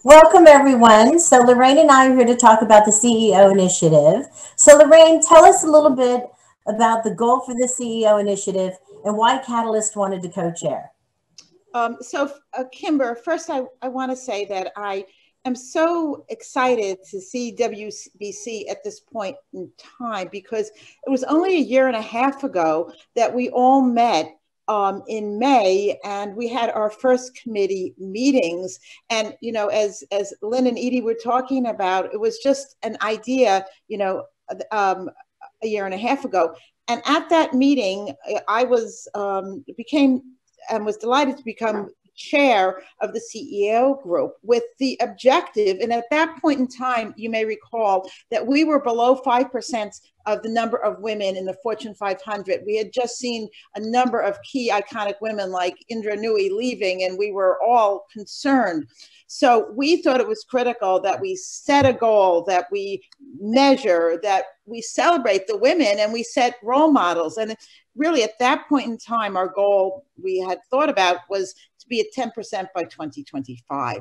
Welcome everyone. So Lorraine and I are here to talk about the CEO initiative. So Lorraine, tell us a little bit about the goal for the CEO initiative and why Catalyst wanted to co-chair. Kimber, first I want to say that I am so excited to see WBC at this point in time, because it was only a year and a half ago that we all met in May, and we had our first committee meetings. And, you know, as Lynn and Edie were talking about, it was just an idea, you know, a year and a half ago. And at that meeting, I was was delighted to become chair of the CEO group with the objective. And at that point in time, you may recall that we were below 5% of the number of women in the Fortune 500. We had just seen a number of key iconic women like Indra Nooyi leaving, and we were all concerned. So we thought it was critical that we set a goal, that we measure, that we celebrate the women, and we set role models. And really at that point in time, our goal we had thought about was to be at 10% by 2025.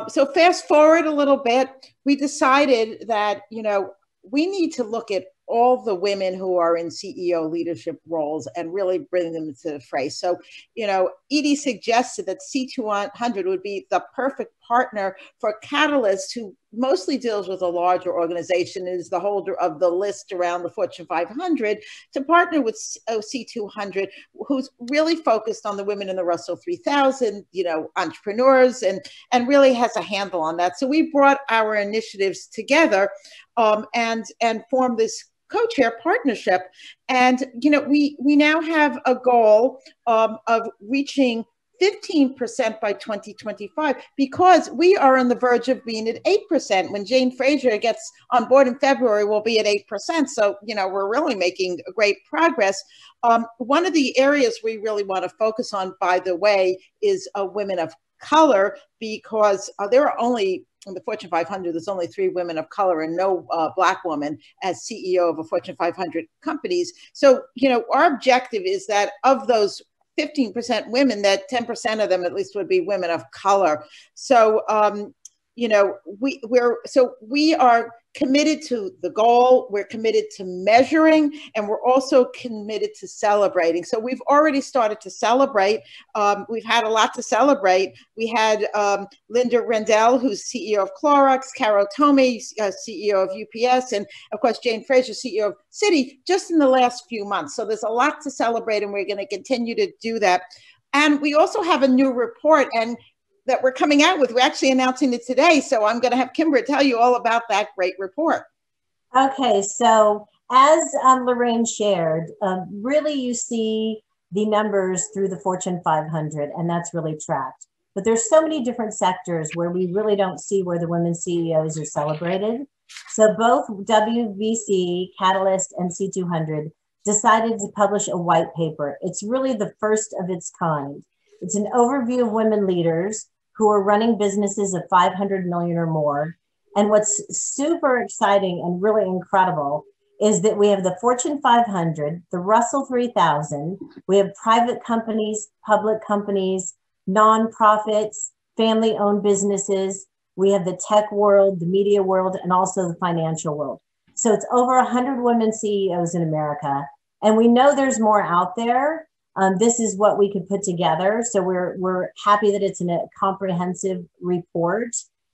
So fast forward a little bit, we decided that, you know, we need to look at all the women who are in CEO leadership roles and really bring them to the fray. So, you know, Edie suggested that C200 would be the perfect partner for Catalyst, who mostly deals with a larger organization, is the holder of the list around the Fortune 500, to partner with C200, who's really focused on the women in the Russell 3000, you know, entrepreneurs, and really has a handle on that. So we brought our initiatives together and formed this co-chair partnership. And, you know, we now have a goal of reaching 15% by 2025, because we are on the verge of being at 8%. When Jane Fraser gets on board in February, we'll be at 8%. So, you know, we're really making great progress. One of the areas we really want to focus on, by the way, is women of color, because there are only, in the Fortune 500, there's only 3 women of color and no Black woman as CEO of a Fortune 500 companies. So, you know, our objective is that of those 15% women, that 10% of them at least would be women of color. So, you know, we are committed to the goal, we're committed to measuring, and we're also committed to celebrating. So we've already started to celebrate. We've had a lot to celebrate. We had Linda Rendell, who's CEO of Clorox, Carol Tomei, CEO of UPS, and of course, Jane Fraser, CEO of Citi, just in the last few months. So there's a lot to celebrate, and we're going to continue to do that. And we also have a new report that we're coming out with. We're actually announcing it today. So I'm going to have Kimber tell you all about that great report. Okay, so as Lorraine shared, really you see the numbers through the Fortune 500, and that's really tracked. But there's so many different sectors where we really don't see where the women CEOs are celebrated. So both WBC, Catalyst, and C200 decided to publish a white paper. It's really the first of its kind. It's an overview of women leaders who are running businesses of 500 million or more. And what's super exciting and really incredible is that we have the Fortune 500, the Russell 3000, we have private companies, public companies, nonprofits, family-owned businesses. We have the tech world, the media world, and also the financial world. So it's over 100 women CEOs in America. And we know there's more out there. This is what we could put together. So we're happy that it's in a comprehensive report,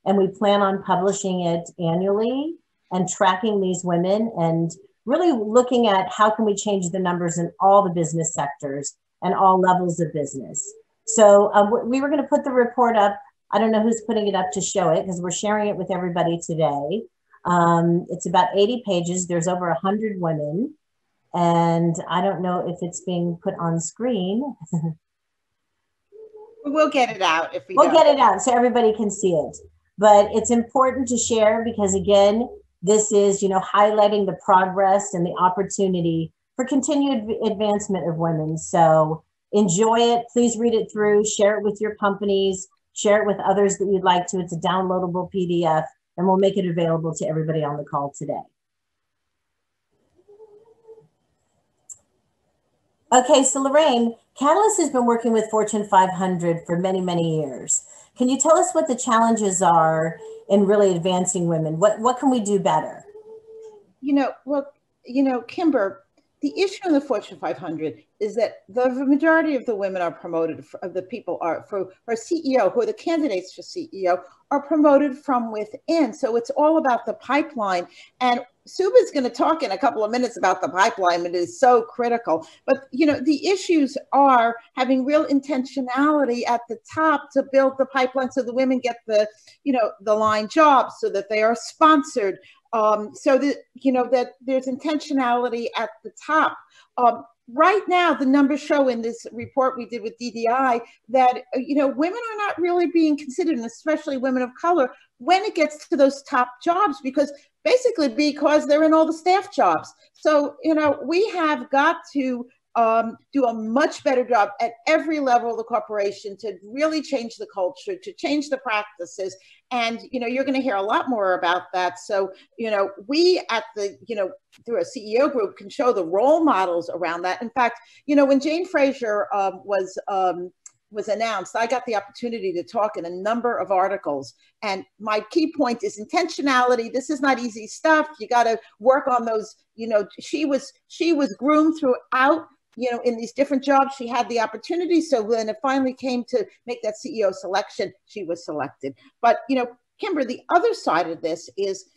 and we plan on publishing it annually and tracking these women and really looking at how can we change the numbers in all the business sectors and all levels of business. So we were going to put the report up. I don't know who's putting it up to show it, because we're sharing it with everybody today. It's about 80 pages. There's over 100 women. And I don't know if it's being put on screen. We'll get it out if we'll get it out so everybody can see it. But it's important to share because, again, this is, you know, highlighting the progress and the opportunity for continued advancement of women. So enjoy it. Please read it through. Share it with your companies. Share it with others that you'd like to. It's a downloadable PDF, and we'll make it available to everybody on the call today. Okay, so Lorraine, Catalyst has been working with Fortune 500 for many, many years. Can you tell us what the challenges are in really advancing women? What can we do better? Kimber, the issue in the Fortune 500 is that the majority of the women are promoted, of the people are for CEO, who are the candidates for CEO, are promoted from within. So it's all about the pipeline. And Subha is going to talk in a couple of minutes about the pipeline. It is so critical. But, the issues are having real intentionality at the top to build the pipeline so the women get the line jobs, so that they are sponsored. So that, that there's intentionality at the top. Right now, the numbers show in this report we did with DDI that, women are not really being considered, and especially women of color, when it gets to those top jobs, because they're in all the staff jobs. So, we have got to do a much better job at every level of the corporation to really change the culture, to change the practices. And, you're going to hear a lot more about that. So, we at the, through a CEO group can show the role models around that. In fact, when Jane Fraser was announced, I got the opportunity to talk in a number of articles. And my key point is intentionality. This is not easy stuff. You got to work on those, she was groomed throughout, in these different jobs. She had the opportunity. So when it finally came to make that CEO selection, she was selected. But, Kimber, the other side of this is,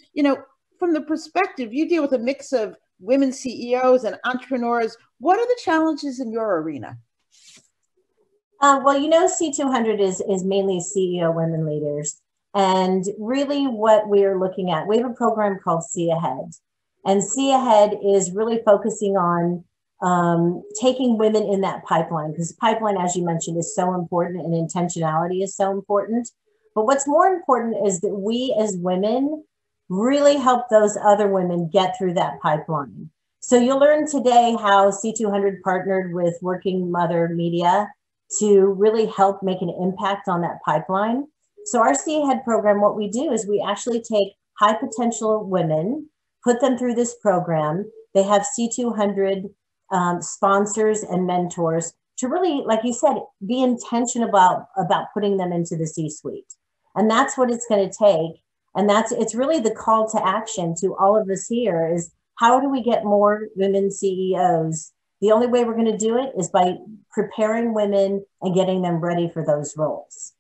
from the perspective, you deal with a mix of women CEOs and entrepreneurs. What are the challenges in your arena? Well, C200 is mainly CEO women leaders. And really what we are looking at, we have a program called See Ahead. And See Ahead is really focusing on taking women in that pipeline, because pipeline, as you mentioned, is so important, and intentionality is so important. But what's more important is that we as women really help those other women get through that pipeline. So you'll learn today how C200 partnered with Working Mother Media to really help make an impact on that pipeline. So our See Ahead program, what we do is we actually take high potential women, put them through this program. They have C200 sponsors and mentors to really, like you said, be intentional about putting them into the C-suite. And that's what it's going to take. And it's really the call to action to all of us here is, how do we get more women CEOs? The only way we're going to do it is by preparing women and getting them ready for those roles.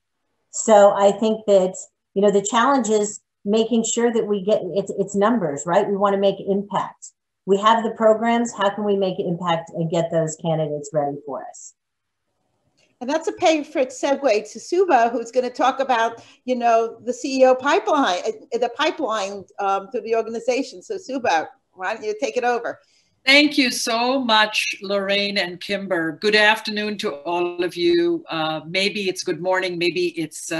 So I think that, the challenge is making sure that we get it's numbers, right? We want to make impact. We have the programs. How can we make impact and get those candidates ready for us? And that's a perfect segue to Subha, who's going to talk about, the CEO pipeline, the pipeline through the organization. So Subha, why don't you take it over? Thank you so much, Lorraine and Kimber. Good afternoon to all of you. Maybe it's good morning, maybe it's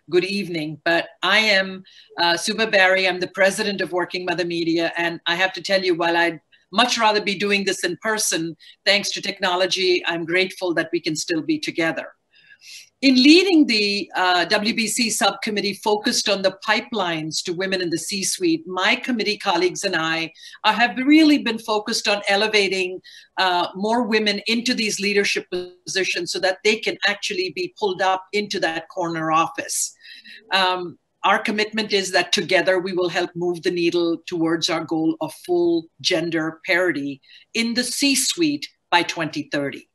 good evening, but I am Subha Barry. I'm the president of Working Mother Media. And I have to tell you, while I'd much rather be doing this in person, thanks to technology, I'm grateful that we can still be together. In leading the WBC subcommittee focused on the pipelines to women in the C-suite, my committee colleagues and I have really been focused on elevating more women into these leadership positions so that they can actually be pulled up into that corner office. Our commitment is that together we will help move the needle towards our goal of full gender parity in the C-suite by 2030.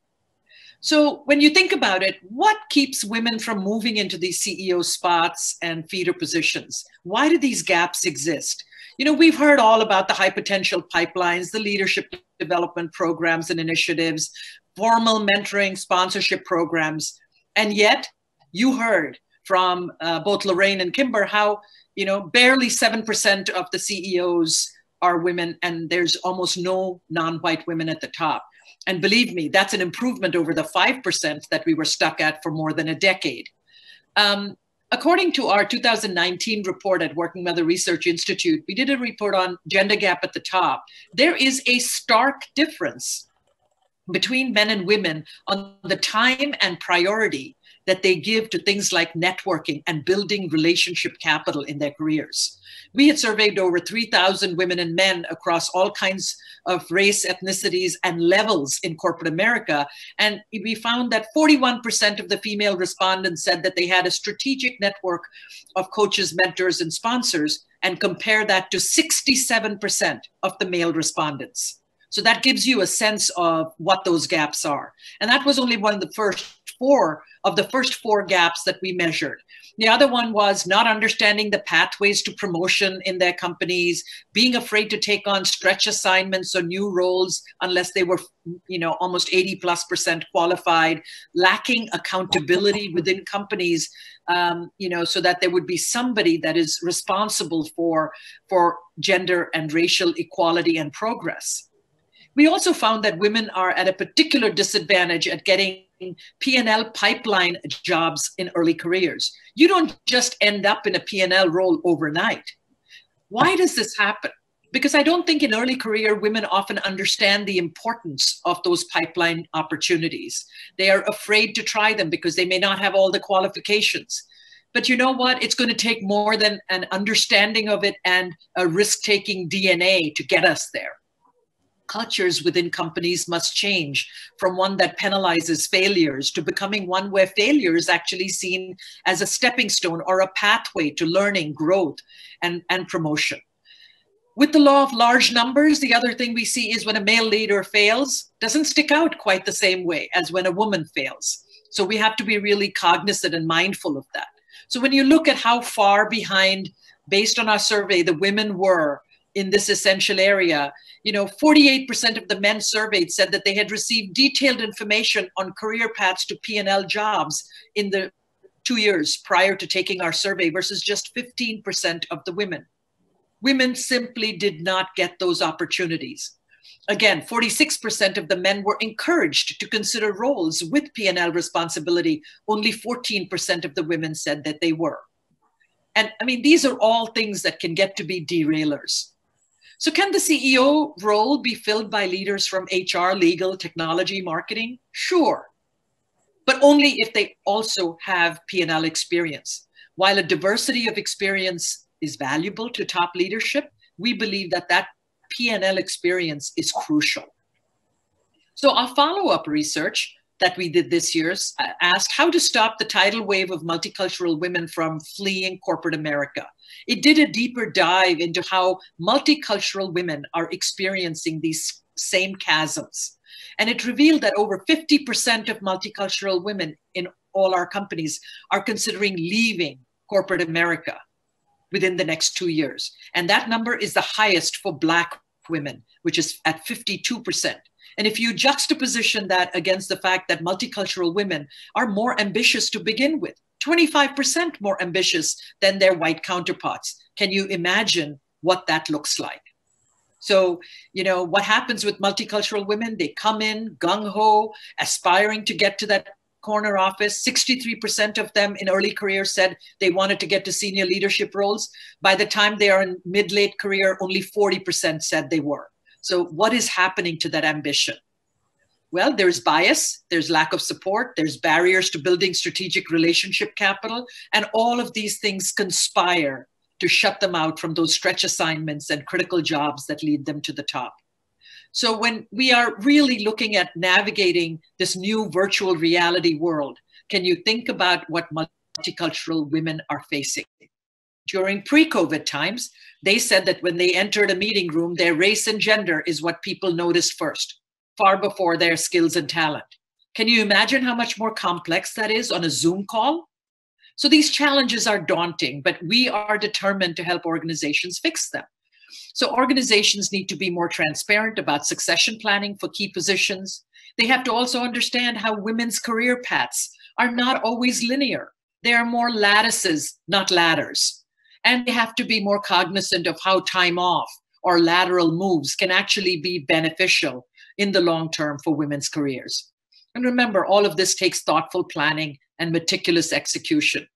So when you think about it, what keeps women from moving into these CEO spots and feeder positions? Why do these gaps exist? We've heard all about the high potential pipelines, the leadership development programs and initiatives, formal mentoring, sponsorship programs. And yet you heard from both Lorraine and Kimber how, barely 7% of the CEOs are women, and there's almost no non-white women at the top. And believe me, that's an improvement over the 5% that we were stuck at for more than a decade. According to our 2019 report at Working Mother Research Institute, we did a report on gender gap at the top. There is a stark difference between men and women on the time and priority that they give to things like networking and building relationship capital in their careers. We had surveyed over 3,000 women and men across all kinds of race, ethnicities, and levels in corporate America. And we found that 41% of the female respondents said that they had a strategic network of coaches, mentors, and sponsors, and compare that to 67% of the male respondents. So that gives you a sense of what those gaps are. And that was only one of the first four gaps that we measured. The other one was not understanding the pathways to promotion in their companies, being afraid to take on stretch assignments or new roles unless they were, almost 80+% qualified, lacking accountability within companies, so that there would be somebody that is responsible for gender and racial equality and progress. We also found that women are at a particular disadvantage at getting P&L pipeline jobs in early careers. You don't just end up in a P&L role overnight. Why does this happen? Because I don't think in early career, women often understand the importance of those pipeline opportunities. They are afraid to try them because they may not have all the qualifications. But you know what? It's going to take more than an understanding of it and a risk-taking DNA to get us there. Cultures within companies must change from one that penalizes failures to becoming one where failure is actually seen as a stepping stone or a pathway to learning, growth, and promotion. With the law of large numbers, the other thing we see is when a male leader fails, doesn't stick out quite the same way as when a woman fails. So we have to be really cognizant and mindful of that. So when you look at how far behind, based on our survey, the women were in this essential area, 48% of the men surveyed said that they had received detailed information on career paths to P&L jobs in the 2 years prior to taking our survey versus just 15% of the women. Women simply did not get those opportunities. Again, 46% of the men were encouraged to consider roles with P&L responsibility. Only 14% of the women said that they were. And I mean, these are all things that can get to be derailers. So can the CEO role be filled by leaders from HR, legal, technology, marketing? Sure, but only if they also have P&L experience. While a diversity of experience is valuable to top leadership, we believe that P&L experience is crucial. So our follow-up research that we did this year asked how to stop the tidal wave of multicultural women from fleeing corporate America. It did a deeper dive into how multicultural women are experiencing these same chasms. And it revealed that over 50% of multicultural women in all our companies are considering leaving corporate America within the next 2 years. And that number is the highest for Black women, which is at 52%. And if you juxtaposition that against the fact that multicultural women are more ambitious to begin with, 25% more ambitious than their white counterparts, can you imagine what that looks like? So, what happens with multicultural women? They come in gung-ho, aspiring to get to that corner office. 63% of them in early career said they wanted to get to senior leadership roles. By the time they are in mid-late career, only 40% said they were. So what is happening to that ambition? Well, there's bias, there's lack of support, there's barriers to building strategic relationship capital, and all of these things conspire to shut them out from those stretch assignments and critical jobs that lead them to the top. So when we are really looking at navigating this new virtual reality world, can you think about what multicultural women are facing? During pre-COVID times, they said that when they entered a meeting room, their race and gender is what people noticed first, far before their skills and talent. Can you imagine how much more complex that is on a Zoom call? So these challenges are daunting, but we are determined to help organizations fix them. So organizations need to be more transparent about succession planning for key positions. They have to also understand how women's career paths are not always linear. They are more lattices, not ladders. And they have to be more cognizant of how time off or lateral moves can actually be beneficial in the long term for women's careers. And remember, all of this takes thoughtful planning and meticulous execution.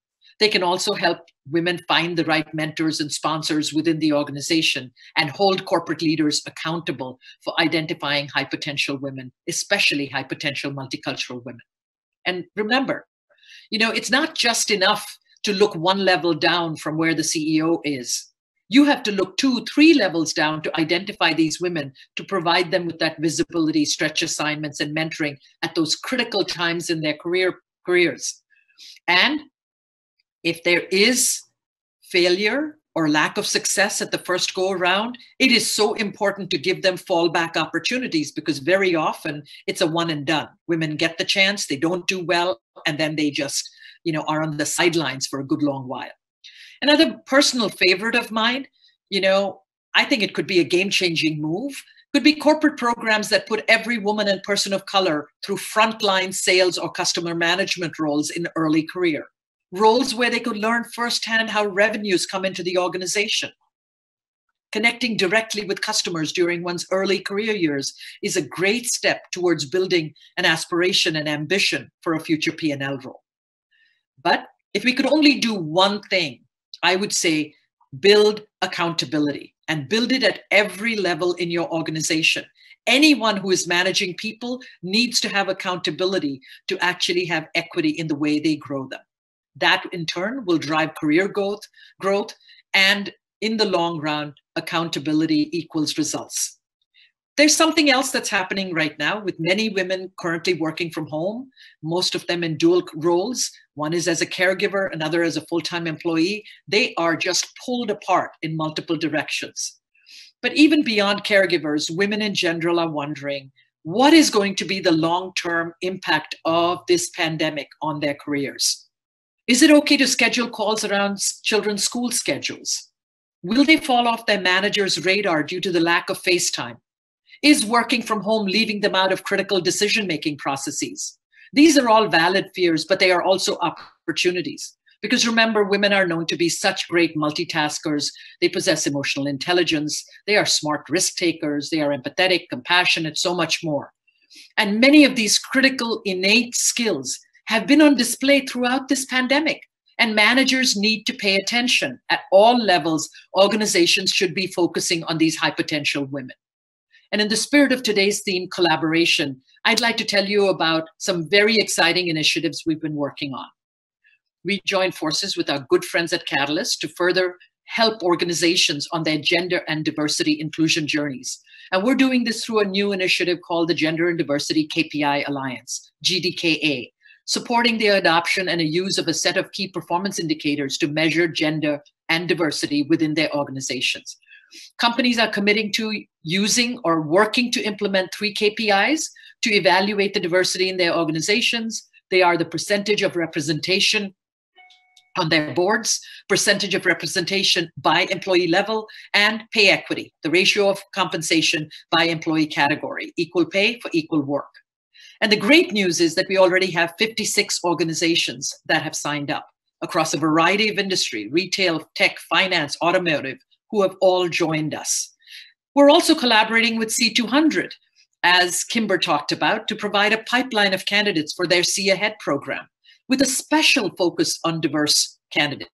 They can also help women find the right mentors and sponsors within the organization and hold corporate leaders accountable for identifying high potential women, especially high potential multicultural women. And remember, You know, it's not just enough to look one level down from where the CEO is. You have to look 2, 3 levels down to identify these women, to provide them with that visibility, stretch assignments, and mentoring at those critical times in their careers. And if there is failure or lack of success at the first go around, it is so important to give them fallback opportunities, because very often it's a one and done. Women get the chance, they don't do well, and then they just, you know, are on the sidelines for a good long while. Another personal favorite of mine, you know, I think it could be a game-changing move, could be corporate programs that put every woman and person of color through frontline sales or customer management roles in early career. Roles where they could learn firsthand how revenues come into the organization. Connecting directly with customers during one's early career years is a great step towards building an aspiration and ambition for a future P&L role. But if we could only do one thing, I would say build accountability, and build it at every level in your organization. Anyone who is managing people needs to have accountability to actually have equity in the way they grow them. That in turn will drive career growth, and in the long run, accountability equals results. There's something else that's happening right now with many women currently working from home, most of them in dual roles. One is as a caregiver, another as a full-time employee. They are just pulled apart in multiple directions. But even beyond caregivers, women in general are wondering, what is going to be the long-term impact of this pandemic on their careers? Is it okay to schedule calls around children's school schedules? Will they fall off their manager's radar due to the lack of FaceTime? Is working from home leaving them out of critical decision-making processes? These are all valid fears, but they are also opportunities. Because remember, women are known to be such great multitaskers. They possess emotional intelligence. They are smart risk takers. They are empathetic, compassionate, so much more. And many of these critical innate skills have been on display throughout this pandemic. And managers need to pay attention. At all levels, organizations should be focusing on these high potential women. And in the spirit of today's theme, collaboration, I'd like to tell you about some very exciting initiatives we've been working on. We joined forces with our good friends at Catalyst to further help organizations on their gender and diversity inclusion journeys. And we're doing this through a new initiative called the Gender and Diversity KPI Alliance, GDKA, supporting the adoption and a use of a set of key performance indicators to measure gender and diversity within their organizations. Companies are committing to using or working to implement 3 KPIs to evaluate the diversity in their organizations. They are the percentage of representation on their boards, percentage of representation by employee level, and pay equity, the ratio of compensation by employee category, equal pay for equal work. And the great news is that we already have 56 organizations that have signed up across a variety of industry, retail, tech, finance, automotive, who have all joined us. We're also collaborating with C200, as Kimber talked about, to provide a pipeline of candidates for their See Ahead program, with a special focus on diverse candidates.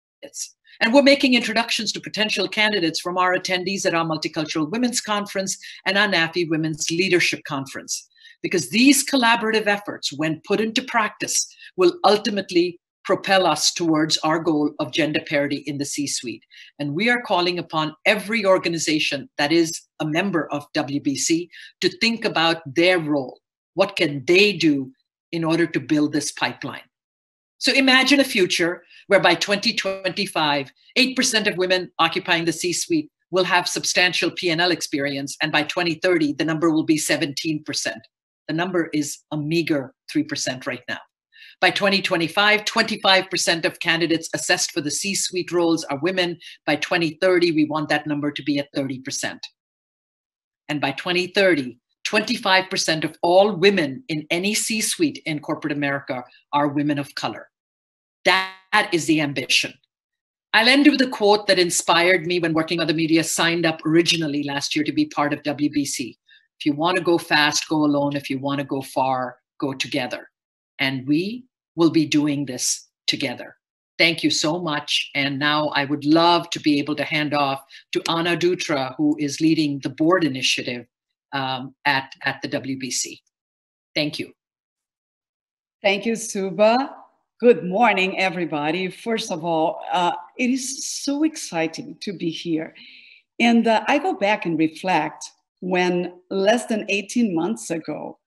And we're making introductions to potential candidates from our attendees at our Multicultural Women's Conference and our NAFI Women's Leadership Conference, because these collaborative efforts, when put into practice, will ultimately propel us towards our goal of gender parity in the C-suite. And we are calling upon every organization that is a member of WBC to think about their role. What can they do in order to build this pipeline? So imagine a future where by 2025, 8% of women occupying the C-suite will have substantial P&L experience, and by 2030, the number will be 17%. The number is a meager 3% right now. By 2025, 25% of candidates assessed for the C-suite roles are women. By 2030, we want that number to be at 30%. And by 2030, 25% of all women in any C-suite in corporate America are women of color. That is the ambition. I'll end with a quote that inspired me when Working Other Media signed up originally last year to be part of WBC. If you want to go fast, go alone. If you want to go far, go together. And we will be doing this together. Thank you so much. And now I would love to be able to hand off to Anna Dutra, who is leading the board initiative at the WBC. Thank you. Thank you, Subha. Good morning, everybody. First of all, it is so exciting to be here. And I go back and reflect when less than 18 months ago,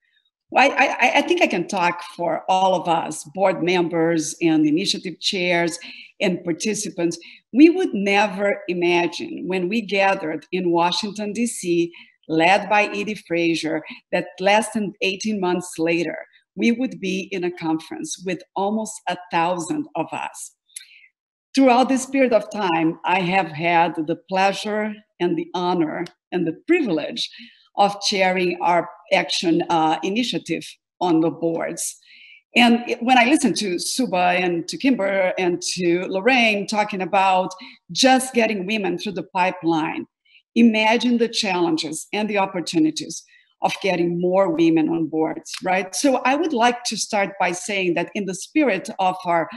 I think I can talk for all of us, board members and initiative chairs and participants. We would never imagine when we gathered in Washington, D.C., led by Edie Frazier, that less than 18 months later, we would be in a conference with almost 1,000 of us. Throughout this period of time, I have had the pleasure and the honor and the privilege of chairing our action initiative on the boards. And when I listen to Subha and to Kimber and to Lorraine talking about just getting women through the pipeline, imagine the challenges and the opportunities of getting more women on boards, right? So I would like to start by saying that in the spirit of our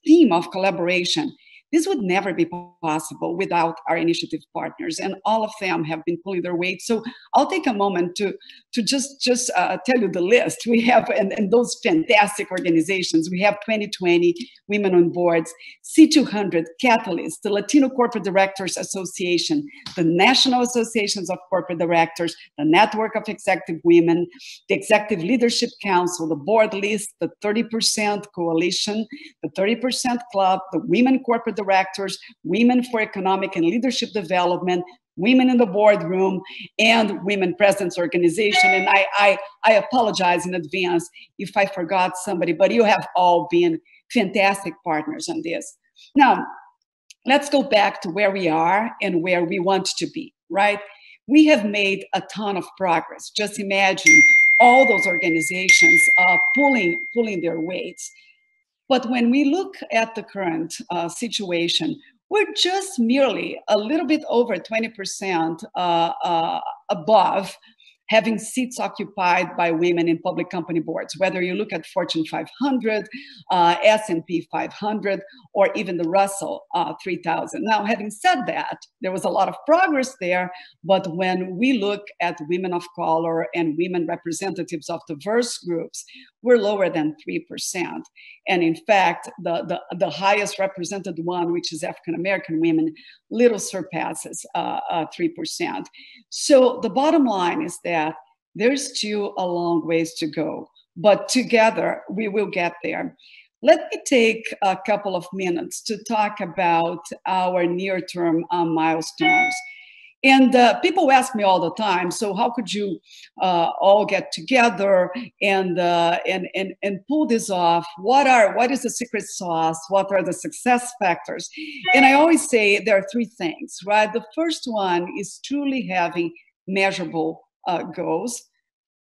theme of collaboration, this would never be possible without our initiative partners, and all of them have been pulling their weight. So I'll take a moment to just tell you the list. We have, and those fantastic organizations, we have 2020 Women on Boards, C200, Catalyst, the Latino Corporate Directors Association, the National Associations of Corporate Directors, the Network of Executive Women, the Executive Leadership Council, the Board List, the 30% Coalition, the 30% Club, the Women Corporate Directors, Women for Economic and Leadership Development, Women in the Boardroom, and Women Presidents Organization. And I apologize in advance if I forgot somebody, but you have all been fantastic partners on this. Now, let's go back to where we are and where we want to be, right? We have made a ton of progress. Just imagine all those organizations pulling their weights. But when we look at the current situation, we're just merely a little bit over 20% above having seats occupied by women in public company boards, whether you look at Fortune 500, S&P 500, or even the Russell 3000. Now, having said that, there was a lot of progress there, but when we look at women of color and women representatives of diverse groups, we're lower than 3%. And in fact, the highest represented one, which is African-American women, little surpasses 3%. So the bottom line is that there's still a long ways to go, but together we will get there. Let me take a couple of minutes to talk about our near-term milestones. And people ask me all the time, so how could you all get together and pull this off? What is the secret sauce? What are the success factors? And I always say there are three things, right? The first one is truly having measurable goals.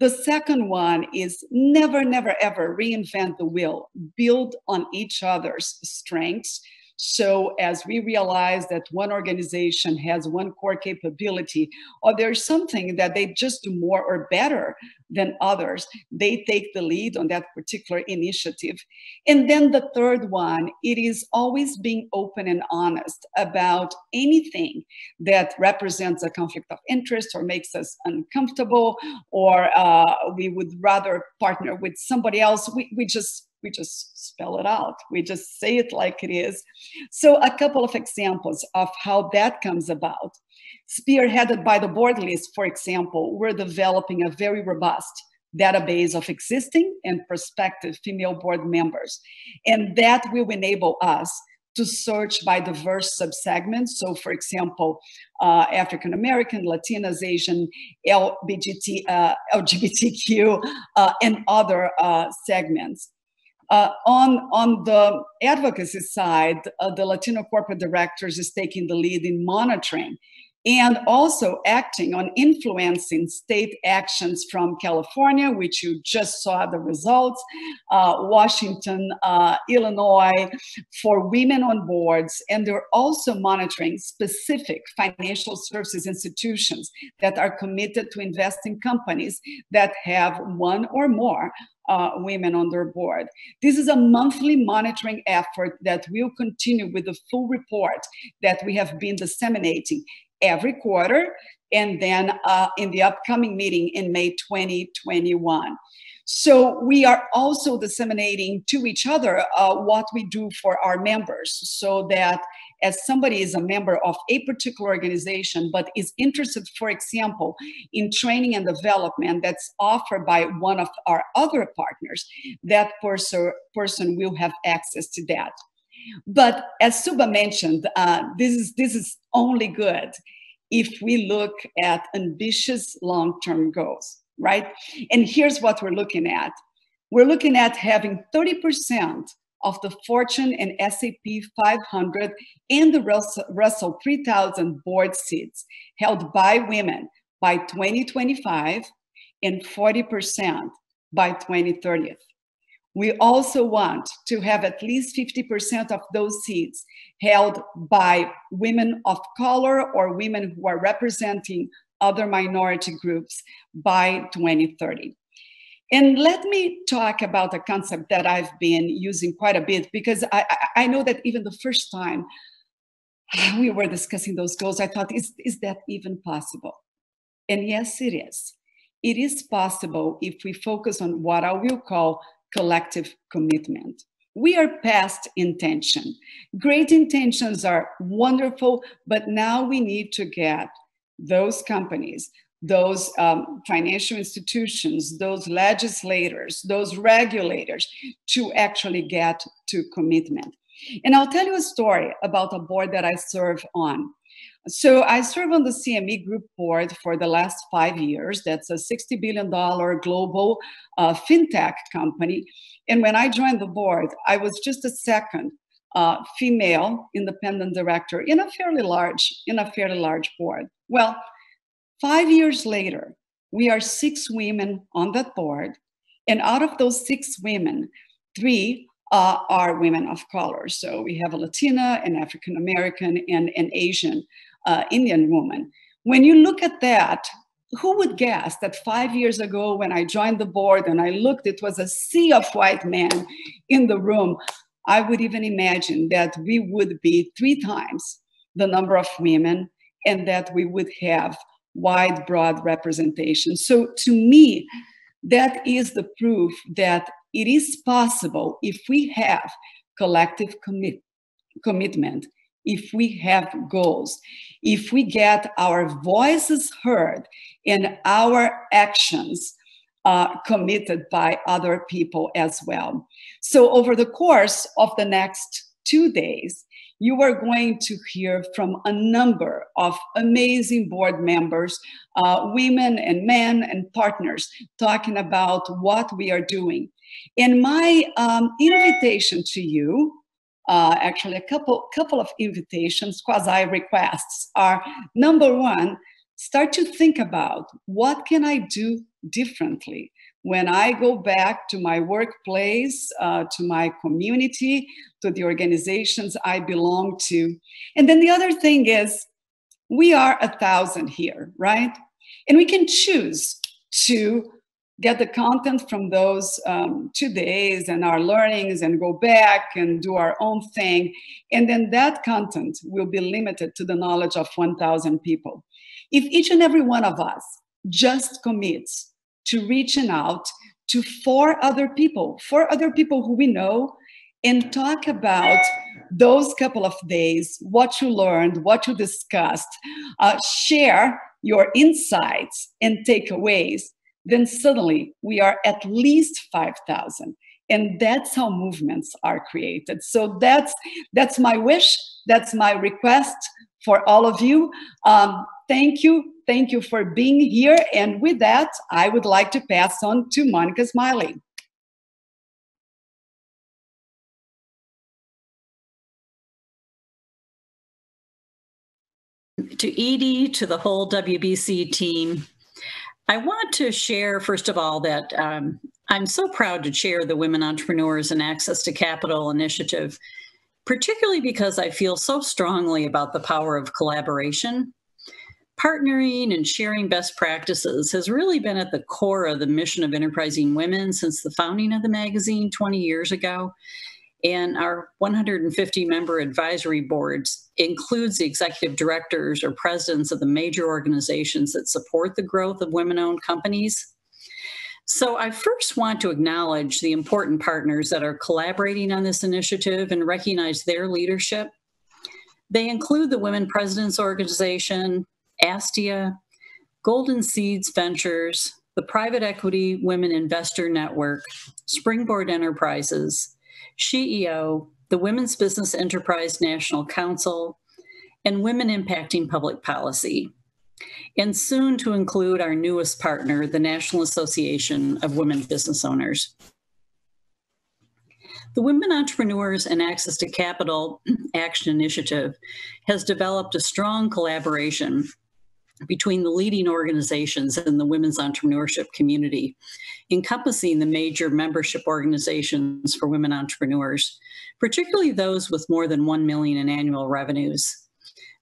The second one is never, ever reinvent the wheel. Build on each other's strengths. So as we realize that one organization has one core capability, or there's something that they just do more or better than others, they take the lead on that particular initiative. And then the third one, it is always being open and honest about anything that represents a conflict of interest or makes us uncomfortable, or we would rather partner with somebody else. We just spell it out. We just say it like it is. So a couple of examples of how that comes about. Spearheaded by the board list, for example, we're developing a very robust database of existing and prospective female board members. And that will enable us to search by diverse subsegments. So for example, African-American, Latinas, Asian, LGBTQ, and other segments. On the advocacy side, the Latino Corporate Directors is taking the lead in monitoring and also acting on influencing state actions from California, which you just saw the results, Washington, Illinois, for women on boards. And they're also monitoring specific financial services institutions that are committed to invest in companies that have one or more women on their board. This is a monthly monitoring effort that will continue with the full report that we have been disseminating every quarter, and then in the upcoming meeting in May 2021. So we are also disseminating to each other what we do for our members, so that as somebody is a member of a particular organization, but is interested, for example, in training and development that's offered by one of our other partners, that person will have access to that. But as Subha mentioned, this is only good if we look at ambitious long-term goals, right? And here's what we're looking at. We're looking at having 30% of the Fortune and S&P 500 and the Russell 3000 board seats held by women by 2025 and 40% by 2030. We also want to have at least 50% of those seats held by women of color or women who are representing other minority groups by 2030. And let me talk about a concept that I've been using quite a bit, because I know that even the first time we were discussing those goals, I thought, is that even possible? And yes, it is. It is possible if we focus on what I will call collective commitment. We are past intention. Great intentions are wonderful, but now we need to get those companies, those financial institutions, those legislators, those regulators to actually get to commitment. And I'll tell you a story about a board that I serve on. So I serve on the CME Group board for the last 5 years. That's a $60 billion global fintech company. And when I joined the board, I was just a second female independent director in a fairly large board. Well, 5 years later, we are 6 women on that board. And out of those 6 women, 3 are women of color. So we have a Latina, an African American, and an Asian Indian woman. When you look at that, who would guess that 5 years ago when I joined the board and I looked, it was a sea of white men in the room. I would even imagine that we would be 3 times the number of women and that we would have wide, broad representation. So to me, that is the proof that it is possible if we have collective commitment, if we have goals, if we get our voices heard and our actions committed by other people as well. So over the course of the next 2 days, you are going to hear from a number of amazing board members, women and men and partners, talking about what we are doing. And my invitation to you, actually a couple of invitations, quasi requests, are: number one, start to think about what can I do differently when I go back to my workplace, to my community, to the organizations I belong to. And then the other thing is, we are 1,000 here, right? And we can choose to get the content from those 2 days and our learnings and go back and do our own thing. And then that content will be limited to the knowledge of 1,000 people. If each and every one of us just commits to reaching out to 4 other people who we know, and talk about those couple of days, what you learned, what you discussed, share your insights and takeaways, then suddenly we are at least 5,000. And that's how movements are created. So that's my wish, that's my request for all of you. Thank you for being here. And with that, I would like to pass on to Monica Smiley. To Edie, to the whole WBC team, I want to share, first of all, that I'm so proud to chair the Women Entrepreneurs and Access to Capital initiative, particularly because I feel so strongly about the power of collaboration. Partnering and sharing best practices has really been at the core of the mission of Enterprising Women since the founding of the magazine 20 years ago. And our 150-member advisory boards includes the executive directors or presidents of the major organizations that support the growth of women-owned companies. So I first want to acknowledge the important partners that are collaborating on this initiative and recognize their leadership. They include the Women Presidents Organization, ASTIA, Golden Seeds Ventures, the Private Equity Women Investor Network, Springboard Enterprises, SheEO, the Women's Business Enterprise National Council, and Women Impacting Public Policy, and soon to include our newest partner, the National Association of Women Business Owners. The Women Entrepreneurs and Access to Capital Action Initiative has developed a strong collaboration between the leading organizations in the women's entrepreneurship community, encompassing the major membership organizations for women entrepreneurs, particularly those with more than 1 million in annual revenues.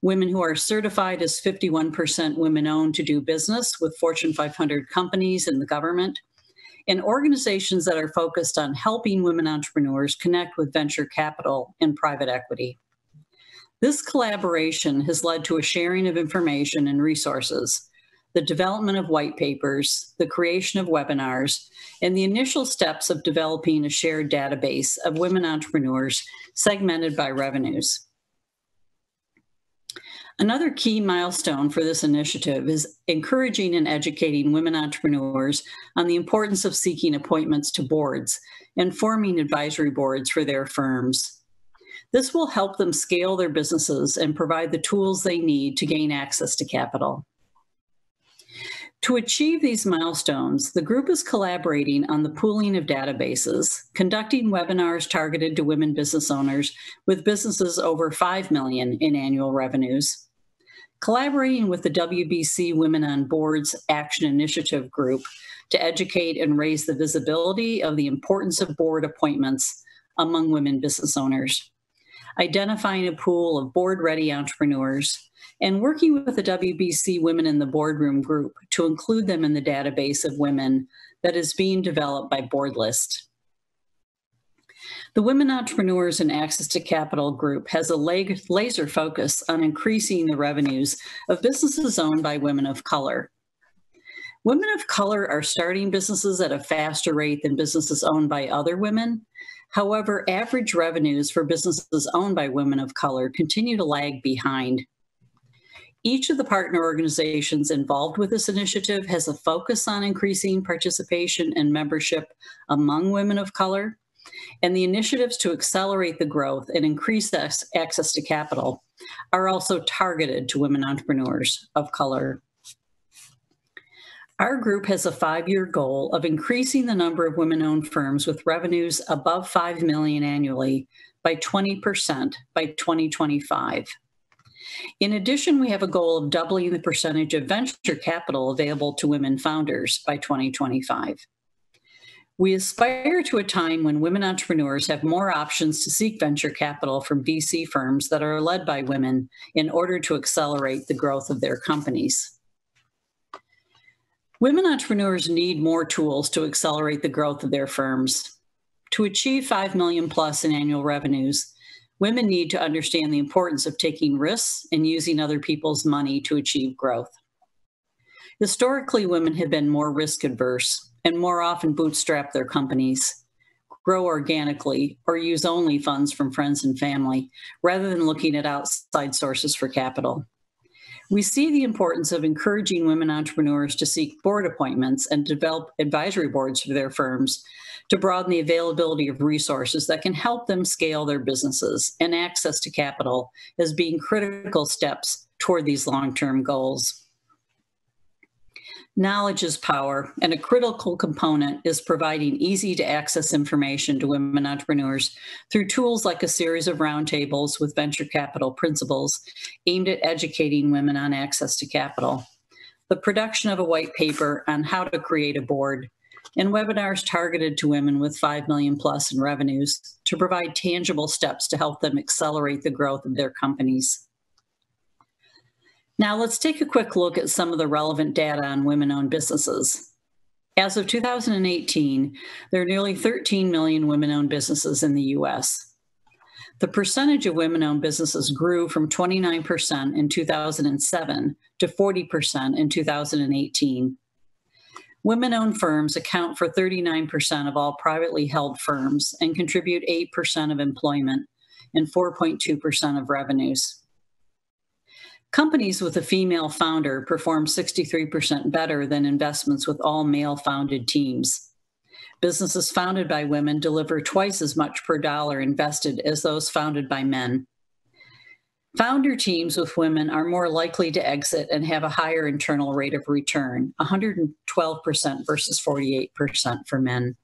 Women who are certified as 51% women-owned to do business with Fortune 500 companies and the government, and organizations that are focused on helping women entrepreneurs connect with venture capital and private equity. This collaboration has led to a sharing of information and resources, the development of white papers, the creation of webinars, and the initial steps of developing a shared database of women entrepreneurs segmented by revenues. Another key milestone for this initiative is encouraging and educating women entrepreneurs on the importance of seeking appointments to boards and forming advisory boards for their firms. This will help them scale their businesses and provide the tools they need to gain access to capital. To achieve these milestones, the group is collaborating on the pooling of databases, conducting webinars targeted to women business owners with businesses over 5 million in annual revenues, collaborating with the WBC Women on Boards Action Initiative group to educate and raise the visibility of the importance of board appointments among women business owners, identifying a pool of board-ready entrepreneurs, and working with the WBC Women in the Boardroom group to include them in the database of women that is being developed by BoardList. The Women Entrepreneurs and Access to Capital group has a laser focus on increasing the revenues of businesses owned by women of color. Women of color are starting businesses at a faster rate than businesses owned by other women. However, average revenues for businesses owned by women of color continue to lag behind. Each of the partner organizations involved with this initiative has a focus on increasing participation and membership among women of color, and the initiatives to accelerate the growth and increase access to capital are also targeted to women entrepreneurs of color. Our group has a 5-year goal of increasing the number of women-owned firms with revenues above 5 million annually by 20% by 2025. In addition, we have a goal of doubling the percentage of venture capital available to women founders by 2025. We aspire to a time when women entrepreneurs have more options to seek venture capital from VC firms that are led by women in order to accelerate the growth of their companies. Women entrepreneurs need more tools to accelerate the growth of their firms. To achieve 5 million plus in annual revenues, women need to understand the importance of taking risks and using other people's money to achieve growth. Historically, women have been more risk adverse and more often bootstrap their companies, grow organically, or use only funds from friends and family, rather than looking at outside sources for capital. We see the importance of encouraging women entrepreneurs to seek board appointments and develop advisory boards for their firms to broaden the availability of resources that can help them scale their businesses and access to capital as being critical steps toward these long-term goals. Knowledge is power, and a critical component is providing easy-to-access information to women entrepreneurs through tools like a series of roundtables with venture capital principles aimed at educating women on access to capital, the production of a white paper on how to create a board, and webinars targeted to women with 5 million plus in revenues to provide tangible steps to help them accelerate the growth of their companies. Now let's take a quick look at some of the relevant data on women-owned businesses. As of 2018, there are nearly 13 million women-owned businesses in the US. The percentage of women-owned businesses grew from 29% in 2007 to 40% in 2018. Women-owned firms account for 39% of all privately held firms and contribute 8% of employment and 4.2% of revenues. Companies with a female founder perform 63% better than investments with all male-founded teams. Businesses founded by women deliver twice as much per dollar invested as those founded by men. Founder teams with women are more likely to exit and have a higher internal rate of return, 112% versus 48% for men.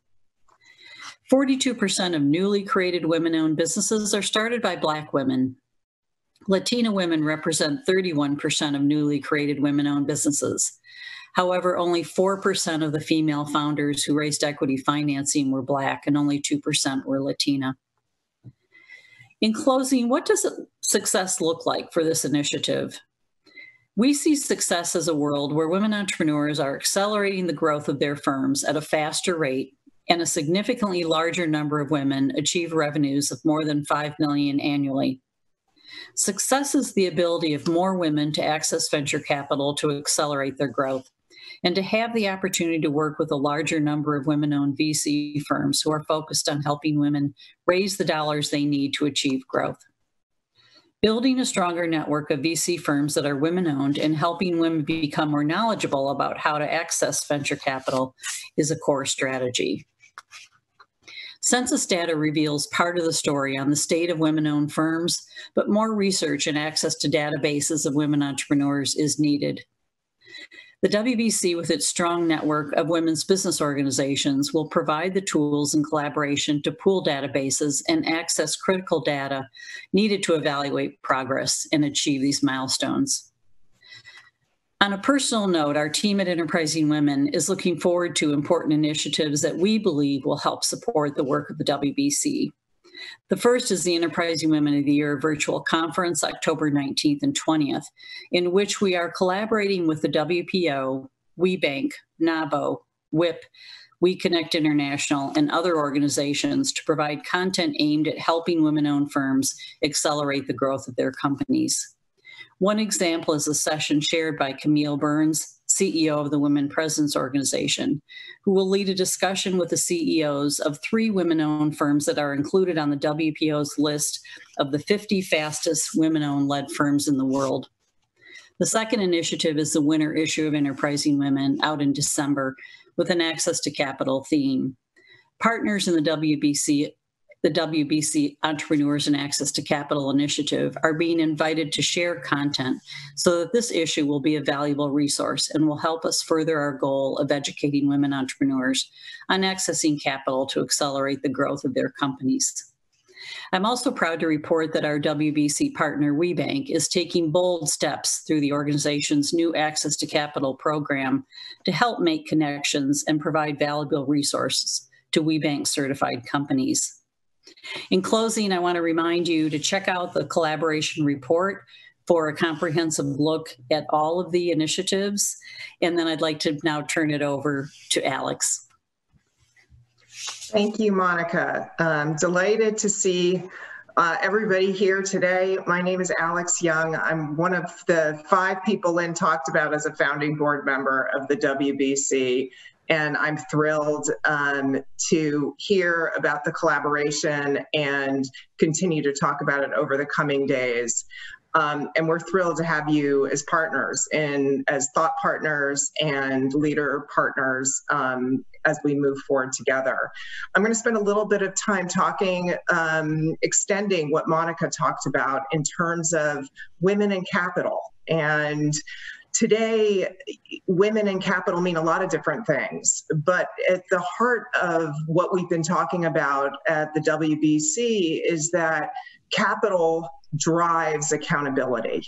42% of newly created women-owned businesses are started by Black women. Latina women represent 31% of newly created women-owned businesses. However, only 4% of the female founders who raised equity financing were Black, and only 2% were Latina. In closing, what does success look like for this initiative? We see success as a world where women entrepreneurs are accelerating the growth of their firms at a faster rate, and a significantly larger number of women achieve revenues of more than $5 million annually. Success is the ability of more women to access venture capital to accelerate their growth, and to have the opportunity to work with a larger number of women-owned VC firms who are focused on helping women raise the dollars they need to achieve growth. Building a stronger network of VC firms that are women-owned and helping women become more knowledgeable about how to access venture capital is a core strategy. Census data reveals part of the story on the state of women-owned firms, but more research and access to databases of women entrepreneurs is needed. The WBC, with its strong network of women's business organizations, will provide the tools and collaboration to pool databases and access critical data needed to evaluate progress and achieve these milestones. On a personal note, our team at Enterprising Women is looking forward to important initiatives that we believe will help support the work of the WBC. The first is the Enterprising Women of the Year virtual conference, October 19th and 20th, in which we are collaborating with the WPO, WeBank, NABO, WIP, WeConnect International, and other organizations to provide content aimed at helping women-owned firms accelerate the growth of their companies. One example is a session shared by Camille Burns, CEO of the Women Presence Organization, who will lead a discussion with the CEOs of 3 women-owned firms that are included on the WPO's list of the 50 fastest women-owned led firms in the world. The second initiative is the winter issue of Enterprising Women, out in December, with an access to capital theme. Partners in the WBC Entrepreneurs and Access to Capital Initiative are being invited to share content so that this issue will be a valuable resource and will help us further our goal of educating women entrepreneurs on accessing capital to accelerate the growth of their companies. I'm also proud to report that our WBC partner, WeBank, is taking bold steps through the organization's new Access to Capital program to help make connections and provide valuable resources to WeBank certified companies. In closing, I want to remind you to check out the collaboration report for a comprehensive look at all of the initiatives. And then I'd like to now turn it over to Alex. Thank you, Monica. I'm delighted to see everybody here today. My name is Alex Jung. I'm one of the 5 people Lynn talked about as a founding board member of the WBC. And I'm thrilled to hear about the collaboration and continue to talk about it over the coming days. And we're thrilled to have you as partners and as thought partners and leader partners as we move forward together. I'm going to spend a little bit of time talking, extending what Monica talked about in terms of women in capital. And today, women in capital mean a lot of different things, but at the heart of what we've been talking about at the WBC is that capital drives accountability.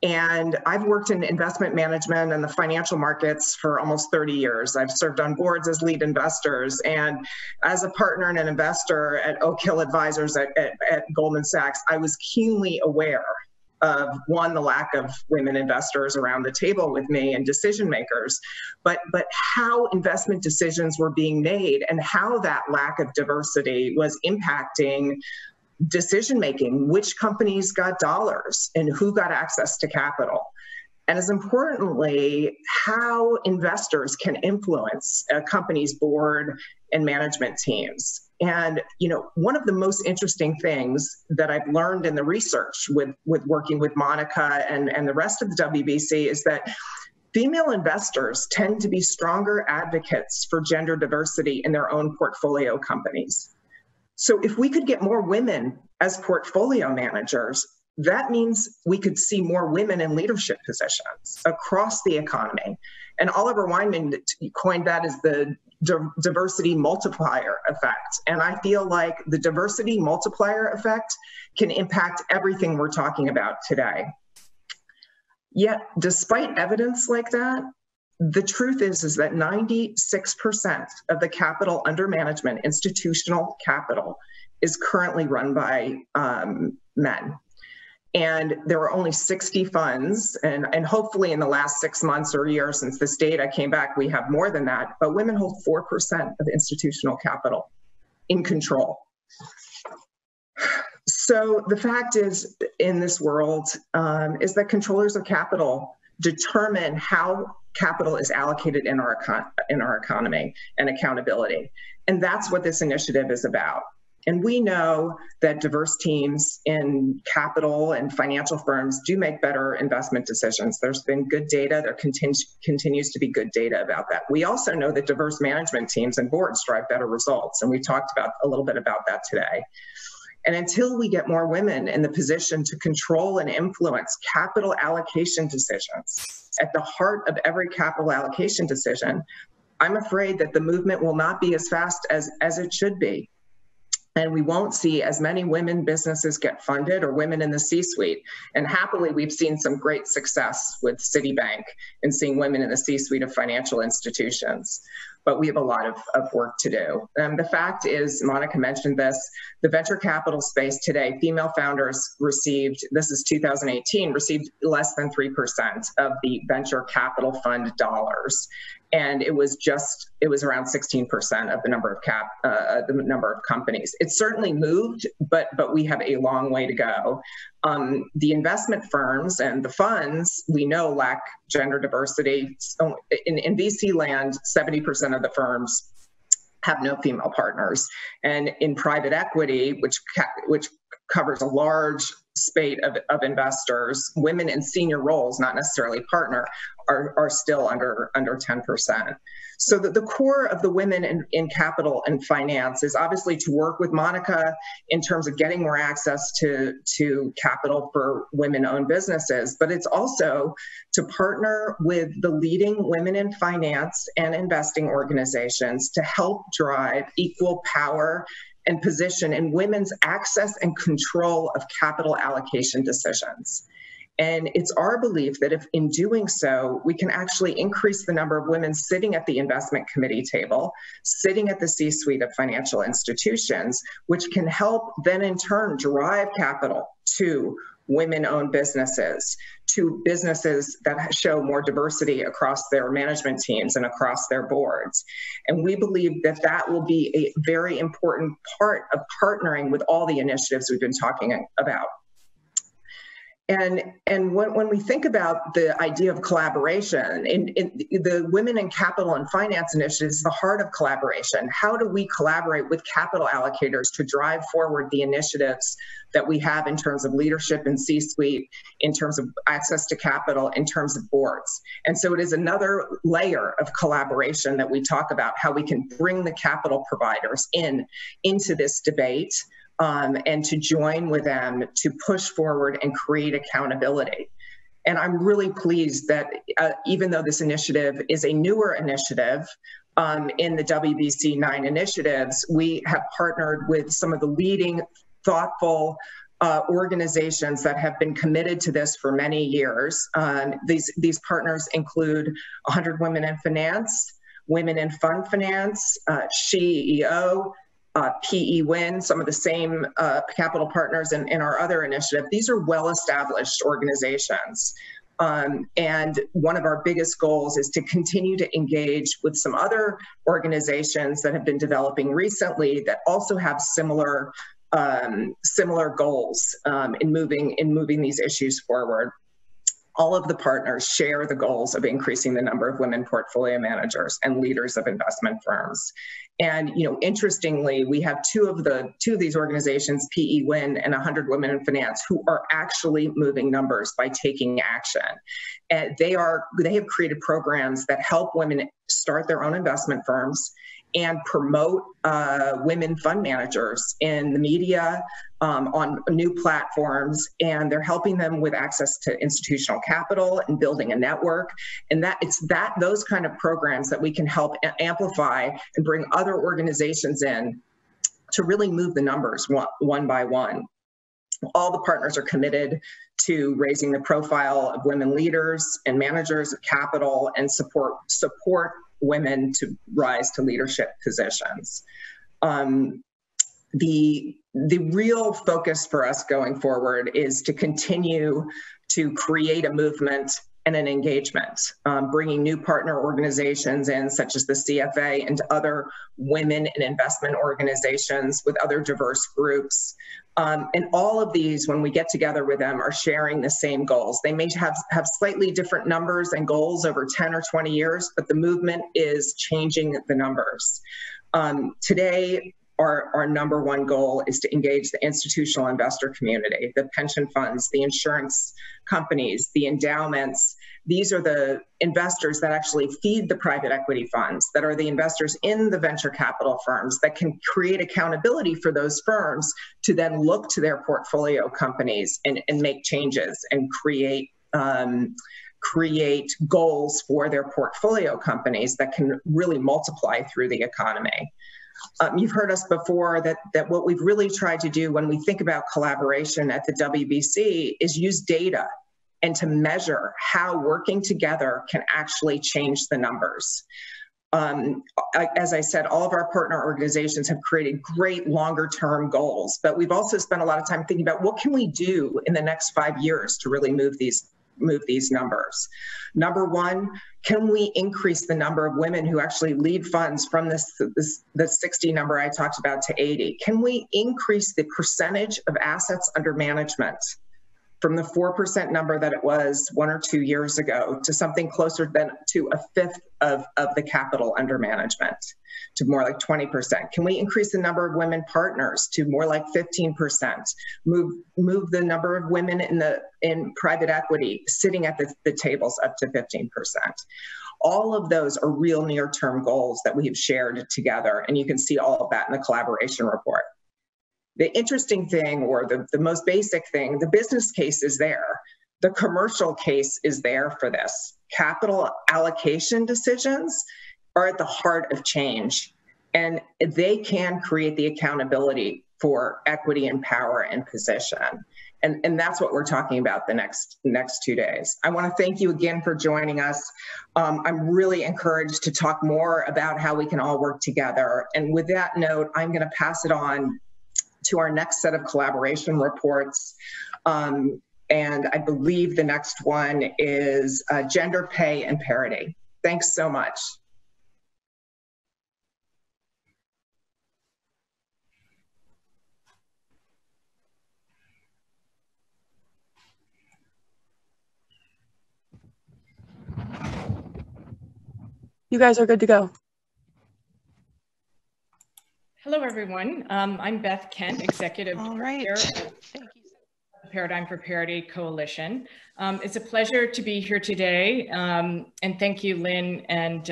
And I've worked in investment management and the financial markets for almost 30 years. I've served on boards as lead investors, and as a partner and an investor at Oak Hill Advisors at Goldman Sachs, I was keenly aware of, one, the lack of women investors around the table with me and decision makers, but how investment decisions were being made and how that lack of diversity was impacting decision making, which companies got dollars and who got access to capital. and as importantly, how investors can influence a company's board and management teams. And, you know, one of the most interesting things that I've learned in the research with working with Monica and the rest of the WBC is that female investors tend to be stronger advocates for gender diversity in their own portfolio companies. So if we could get more women as portfolio managers, that means we could see more women in leadership positions across the economy. And Oliver Wyman coined that as the diversity multiplier effect. And I feel like the diversity multiplier effect can impact everything we're talking about today. Yet, despite evidence like that, the truth is that 96% of the capital under management, institutional capital, is currently run by men. And there are only 60 funds, and hopefully in the last 6 months or a year since this data came back, we have more than that, but women hold 4% of institutional capital in control. So the fact is, in this world, is that controllers of capital determine how capital is allocated in our economy and accountability. And that's what this initiative is about. And we know that diverse teams in capital and financial firms do make better investment decisions. There's been good data. There continues to be good data about that. We also know that diverse management teams and boards drive better results. And we talked about a little bit about that today. And until we get more women in the position to control and influence capital allocation decisions at the heart of every capital allocation decision, I'm afraid that the movement will not be as fast as it should be. And we won't see as many women businesses get funded or women in the C-suite. And happily, we've seen some great success with Citibank in seeing women in the C-suite of financial institutions. But we have a lot of work to do. And the fact is, Monica mentioned this, the venture capital space today, female founders received, this is 2018, received less than 3% of the venture capital fund dollars. And it was around 16% of the number of companies. It certainly moved, but we have a long way to go. The investment firms and the funds we know lack gender diversity. So in VC land, 70% of the firms have no female partners, and in private equity, which covers a large spate of investors, women in senior roles, not necessarily partner, are still under 10%. So the core of the women in capital and finance is obviously to work with Monica in terms of getting more access to capital for women-owned businesses, but it's also to partner with the leading women in finance and investing organizations to help drive equal power and position in women's access and control of capital allocation decisions. And it's our belief that if in doing so, we can actually increase the number of women sitting at the investment committee table, sitting at the C-suite of financial institutions, which can help then in turn drive capital to women-owned businesses, to businesses that show more diversity across their management teams and across their boards. And we believe that that will be a very important part of partnering with all the initiatives we've been talking about. And when we think about the idea of collaboration, in the Women in Capital and Finance Initiative is the heart of collaboration. How do we collaborate with capital allocators to drive forward the initiatives that we have in terms of leadership and C-suite, in terms of access to capital, in terms of boards? And so it is another layer of collaboration that we talk about, how we can bring the capital providers into this debate. And to join with them to push forward and create accountability. And I'm really pleased that even though this initiative is a newer initiative in the WBC 9 initiatives, we have partnered with some of the leading thoughtful organizations that have been committed to this for many years. These partners include 100 Women in Finance, Women in Fund Finance, SheEO, PE Win, some of the same capital partners in our other initiative. These are well-established organizations. And one of our biggest goals is to continue to engage with some other organizations that have been developing recently that also have similar goals in moving these issues forward. all of the partners share the goals of increasing the number of women portfolio managers and leaders of investment firms. And, you know, interestingly, we have two of these organizations, PE Win and 100 Women in Finance, who are actually moving numbers by taking action. And they have created programs that help women start their own investment firms and promote women fund managers in the media, on new platforms, and they're helping them with access to institutional capital and building a network. And those kind of programs that we can help amplify and bring other organizations in to really move the numbers one by one. All the partners are committed to raising the profile of women leaders and managers of capital and support women to rise to leadership positions. The real focus for us going forward is to continue to create a movement and an engagement, bringing new partner organizations in, such as the CFA, and other women in investment organizations with other diverse groups. And all of these, when we get together with them, are sharing the same goals. They may have slightly different numbers and goals over 10 or 20 years, but the movement is changing the numbers. Today, our number one goal is to engage the institutional investor community, the pension funds, the insurance companies, the endowments. These are the investors that actually feed the private equity funds, that are the investors in the venture capital firms, that can create accountability for those firms to then look to their portfolio companies and make changes and create goals for their portfolio companies that can really multiply through the economy. You've heard us before that what we've really tried to do when we think about collaboration at the WBC is use data and to measure how working together can actually change the numbers. As I said, all of our partner organizations have created great longer-term goals, but we've also spent a lot of time thinking about what can we do in the next 5 years to really move these numbers. Number one, can we increase the number of women who actually lead funds from the 60 number I talked about to 80? Can we increase the percentage of assets under management from the 4% number that it was 1 or 2 years ago to something closer to a fifth of the capital under management, to more like 20%? Can we increase the number of women partners to more like 15%? Move the number of women in private equity sitting at the tables up to 15%. All of those are real near-term goals that we have shared together, and you can see all of that in the collaboration report. The interesting thing, or the most basic thing, the business case is there. The commercial case is there for this. Capital allocation decisions are at the heart of change, and they can create the accountability for equity and power and position. And that's what we're talking about the next 2 days. I want to thank you again for joining us. I'm really encouraged to talk more about how we can all work together. And with that note, I'm going to pass it on to our next set of collaboration reports. And I believe the next one is gender pay and parity. Thanks so much. You guys are good to go. Hello, everyone. I'm Beth Kent, Executive Director of the Paradigm for Parity Coalition. It's a pleasure to be here today, and thank you, Lynn and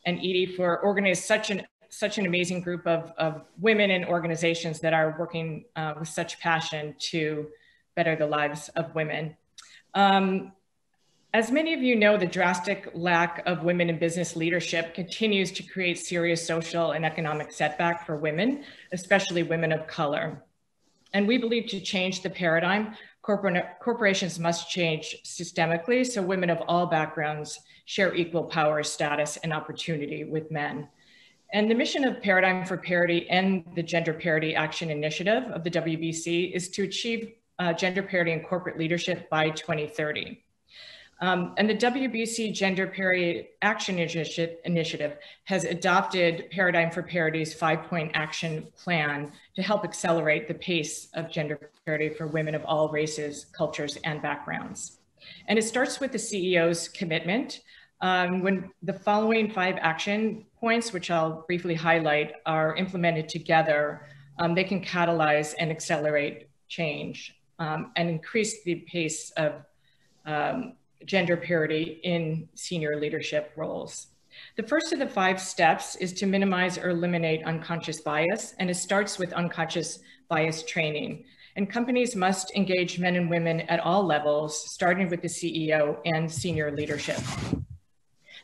Edie, for organizing such an amazing group of women and organizations that are working with such passion to better the lives of women. As many of you know, the drastic lack of women in business leadership continues to create serious social and economic setback for women, especially women of color. And we believe to change the paradigm, corporations must change systemically so women of all backgrounds share equal power, status, and opportunity with men. And the mission of Paradigm for Parity and the Gender Parity Action Initiative of the WBC is to achieve gender parity in corporate leadership by 2030. And the WBC Gender Parity Action Initiative has adopted Paradigm for Parity's 5-point action plan to help accelerate the pace of gender parity for women of all races, cultures, and backgrounds. And it starts with the CEO's commitment. When the following 5 action points, which I'll briefly highlight, are implemented together, they can catalyze and accelerate change and increase the pace of gender parity in senior leadership roles. The first of the 5 steps is to minimize or eliminate unconscious bias, and it starts with unconscious bias training. And companies must engage men and women at all levels, starting with the CEO and senior leadership.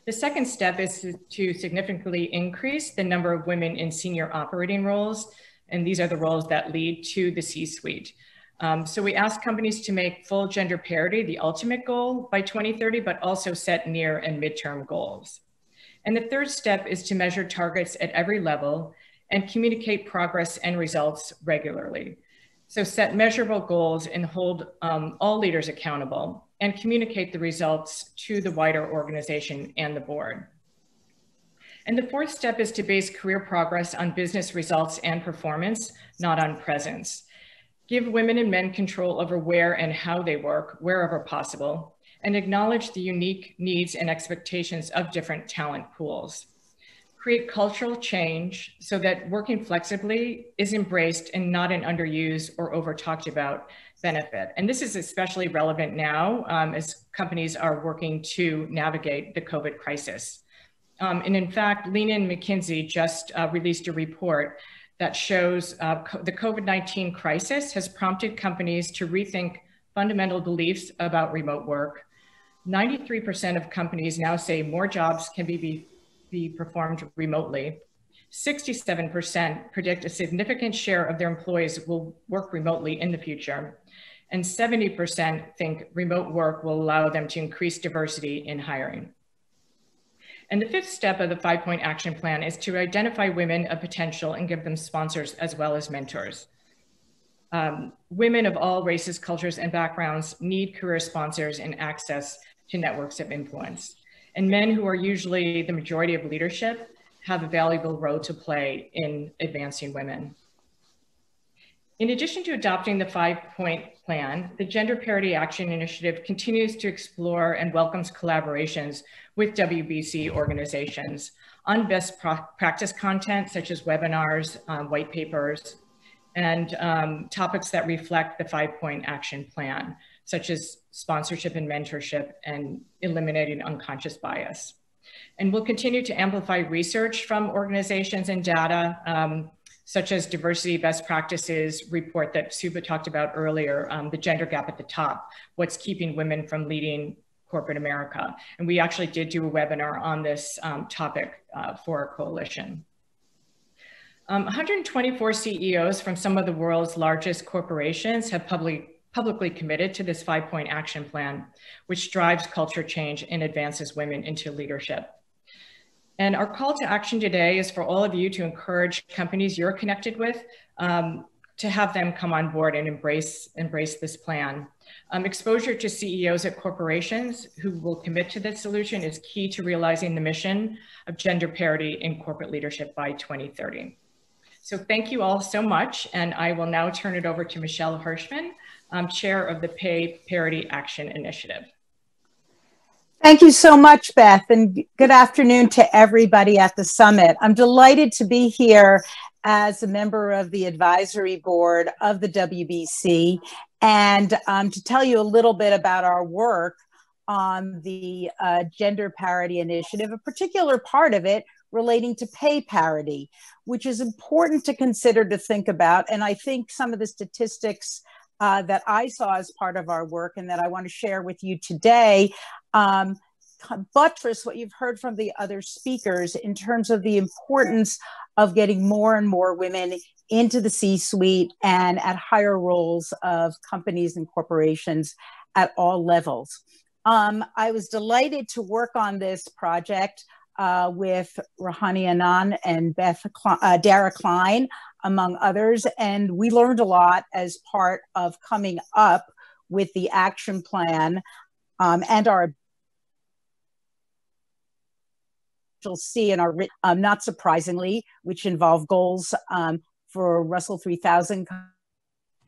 The second step is to significantly increase the number of women in senior operating roles, and these are the roles that lead to the C-suite. So we ask companies to make full gender parity the ultimate goal by 2030, but also set near and midterm goals. And the third step is to measure targets at every level and communicate progress and results regularly. So set measurable goals and hold all leaders accountable and communicate the results to the wider organization and the board. And the fourth step is to base career progress on business results and performance, not on presence. Give women and men control over where and how they work, wherever possible, and acknowledge the unique needs and expectations of different talent pools. Create cultural change so that working flexibly is embraced and not an underused or over talked about benefit. And this is especially relevant now as companies are working to navigate the COVID crisis. And in fact, Lena and McKinsey just released a report that shows the COVID-19 crisis has prompted companies to rethink fundamental beliefs about remote work. 93% of companies now say more jobs can be performed remotely. 67% predict a significant share of their employees will work remotely in the future. And 70% think remote work will allow them to increase diversity in hiring. And the fifth step of the 5-point action plan is to identify women of potential and give them sponsors as well as mentors. Women of all races, cultures, and backgrounds need career sponsors and access to networks of influence. And men, who are usually the majority of leadership, have a valuable role to play in advancing women. In addition to adopting the 5-point plan, the Gender Parity Action Initiative continues to explore and welcomes collaborations with WBC organizations on best practice content, such as webinars, white papers, and topics that reflect the 5-point action plan, such as sponsorship and mentorship and eliminating unconscious bias. And we'll continue to amplify research from organizations and data, such as diversity best practices report that Subha talked about earlier, the gender gap at the top, what's keeping women from leading corporate America. And we actually did do a webinar on this topic for our coalition. 124 CEOs from some of the world's largest corporations have publicly committed to this 5-point action plan, which drives culture change and advances women into leadership. And our call to action today is for all of you to encourage companies you're connected with to have them come on board and embrace this plan. Exposure to CEOs at corporations who will commit to this solution is key to realizing the mission of gender parity in corporate leadership by 2030. So thank you all so much. And I will now turn it over to Michele Hirshman, Chair of the Pay Parity Action Initiative. Thank you so much, Beth, and good afternoon to everybody at the summit. I'm delighted to be here as a member of the advisory board of the WBC and to tell you a little bit about our work on the Gender Parity Initiative, a particular part of it relating to pay parity, which is important to consider, to think about. And I think some of the statistics that I saw as part of our work and that I want to share with you today buttress what you've heard from the other speakers in terms of the importance of getting more and more women into the C-suite and at higher roles of companies and corporations at all levels. I was delighted to work on this project with Rohini, Anand, and Beth, Dara Klein, among others, and we learned a lot as part of coming up with the action plan and our you'll see in our, not surprisingly, which involve goals for Russell 3000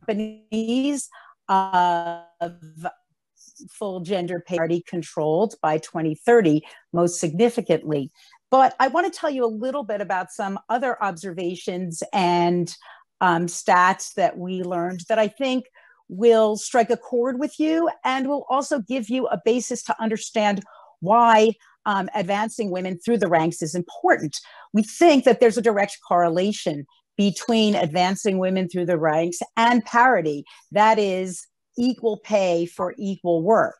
companies of full gender parity controlled by 2030, most significantly. But I want to tell you a little bit about some other observations and stats that we learned that I think will strike a chord with you and will also give you a basis to understand why advancing women through the ranks is important. We think that there's a direct correlation between advancing women through the ranks and parity, that is equal pay for equal work.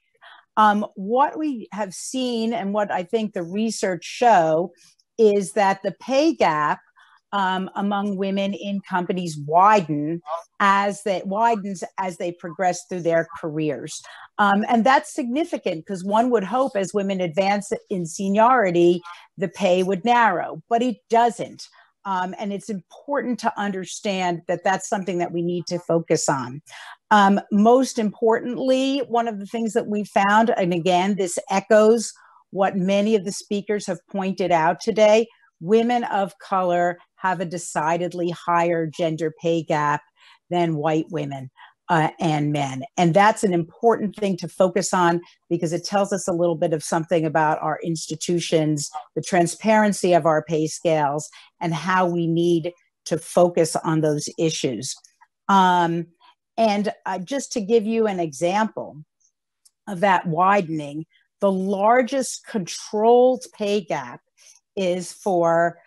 What we have seen and what I think the research show is that the pay gap among women in companies widens as they progress through their careers. And that's significant because one would hope as women advance in seniority, the pay would narrow, but it doesn't. And it's important to understand that that's something that we need to focus on. Most importantly, one of the things that we found, and again, this echoes what many of the speakers have pointed out today, women of color have a decidedly higher gender pay gap than white women and men. And that's an important thing to focus on because it tells us a little bit of something about our institutions, the transparency of our pay scales, and how we need to focus on those issues. And just to give you an example of that widening, the largest controlled pay gap is for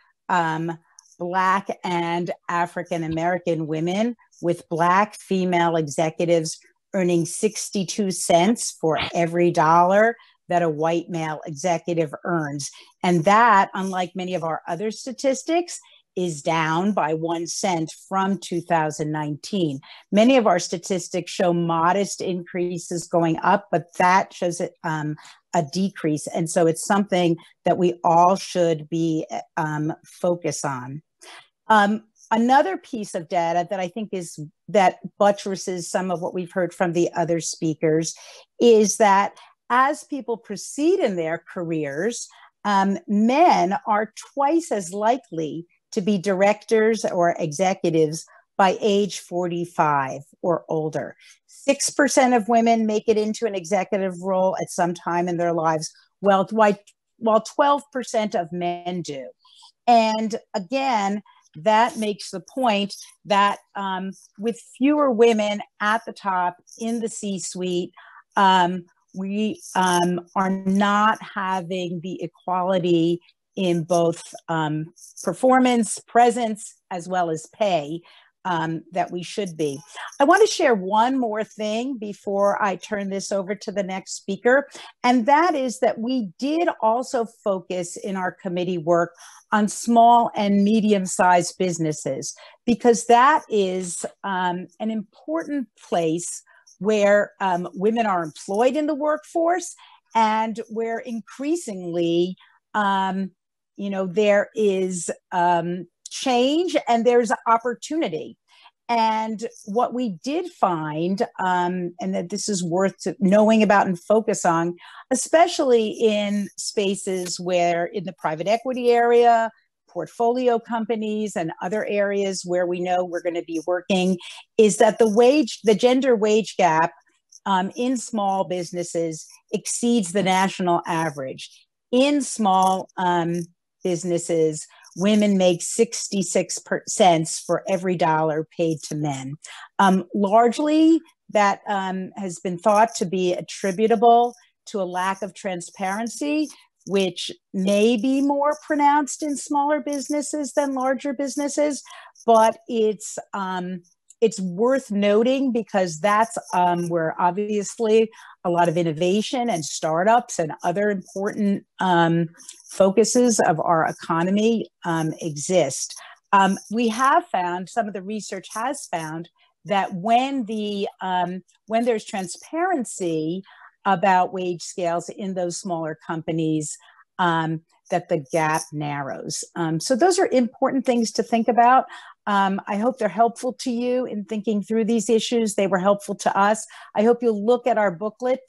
Black and African American women, with Black female executives earning 62 cents for every dollar that a white male executive earns. And that, unlike many of our other statistics, is down by 1 cent from 2019. Many of our statistics show modest increases going up, but that shows a decrease. And so it's something that we all should be focused on. Another piece of data that I think that buttresses some of what we've heard from the other speakers is that as people proceed in their careers, men are twice as likely to be directors or executives by age 45 or older. 6% of women make it into an executive role at some time in their lives, while 12% of men do. And again, that makes the point that with fewer women at the top in the C-suite, we are not having the equality in both performance, presence, as well as pay that we should be. I want to share one more thing before I turn this over to the next speaker, and that is that we did also focus in our committee work on small and medium-sized businesses, because that is an important place where women are employed in the workforce and where increasingly there is change and there's opportunity. And what we did find, and that this is worth knowing about and focus on, especially in spaces where in the private equity area, portfolio companies and other areas where we know we're going to be working, is that the gender wage gap in small businesses exceeds the national average. In small businesses, women make 66 cents for every dollar paid to men. Largely, that has been thought to be attributable to a lack of transparency, which may be more pronounced in smaller businesses than larger businesses, but it's worth noting because that's where obviously a lot of innovation and startups and other important focuses of our economy exist. We have found, some of the research has found, that when there's transparency about wage scales in those smaller companies, that the gap narrows. So those are important things to think about. I hope they're helpful to you in thinking through these issues. They were helpful to us. I hope you'll look at our booklet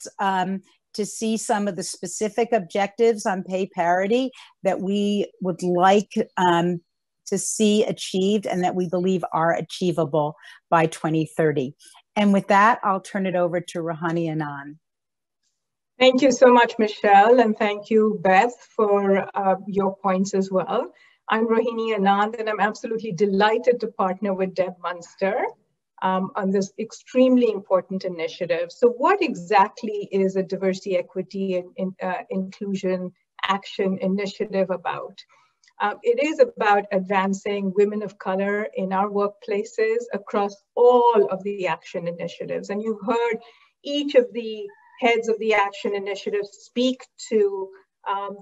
to see some of the specific objectives on pay parity that we would like to see achieved and that we believe are achievable by 2030. And with that, I'll turn it over to Rohini and Anand. Thank you so much, Michele, and thank you, Beth, for your points as well. I'm Rohini Anand, and I'm absolutely delighted to partner with Deb Munster on this extremely important initiative. So what exactly is a diversity, equity, and inclusion action initiative about? It is about advancing women of color in our workplaces across all of the action initiatives. And you've heard each of the heads of the action initiatives speak to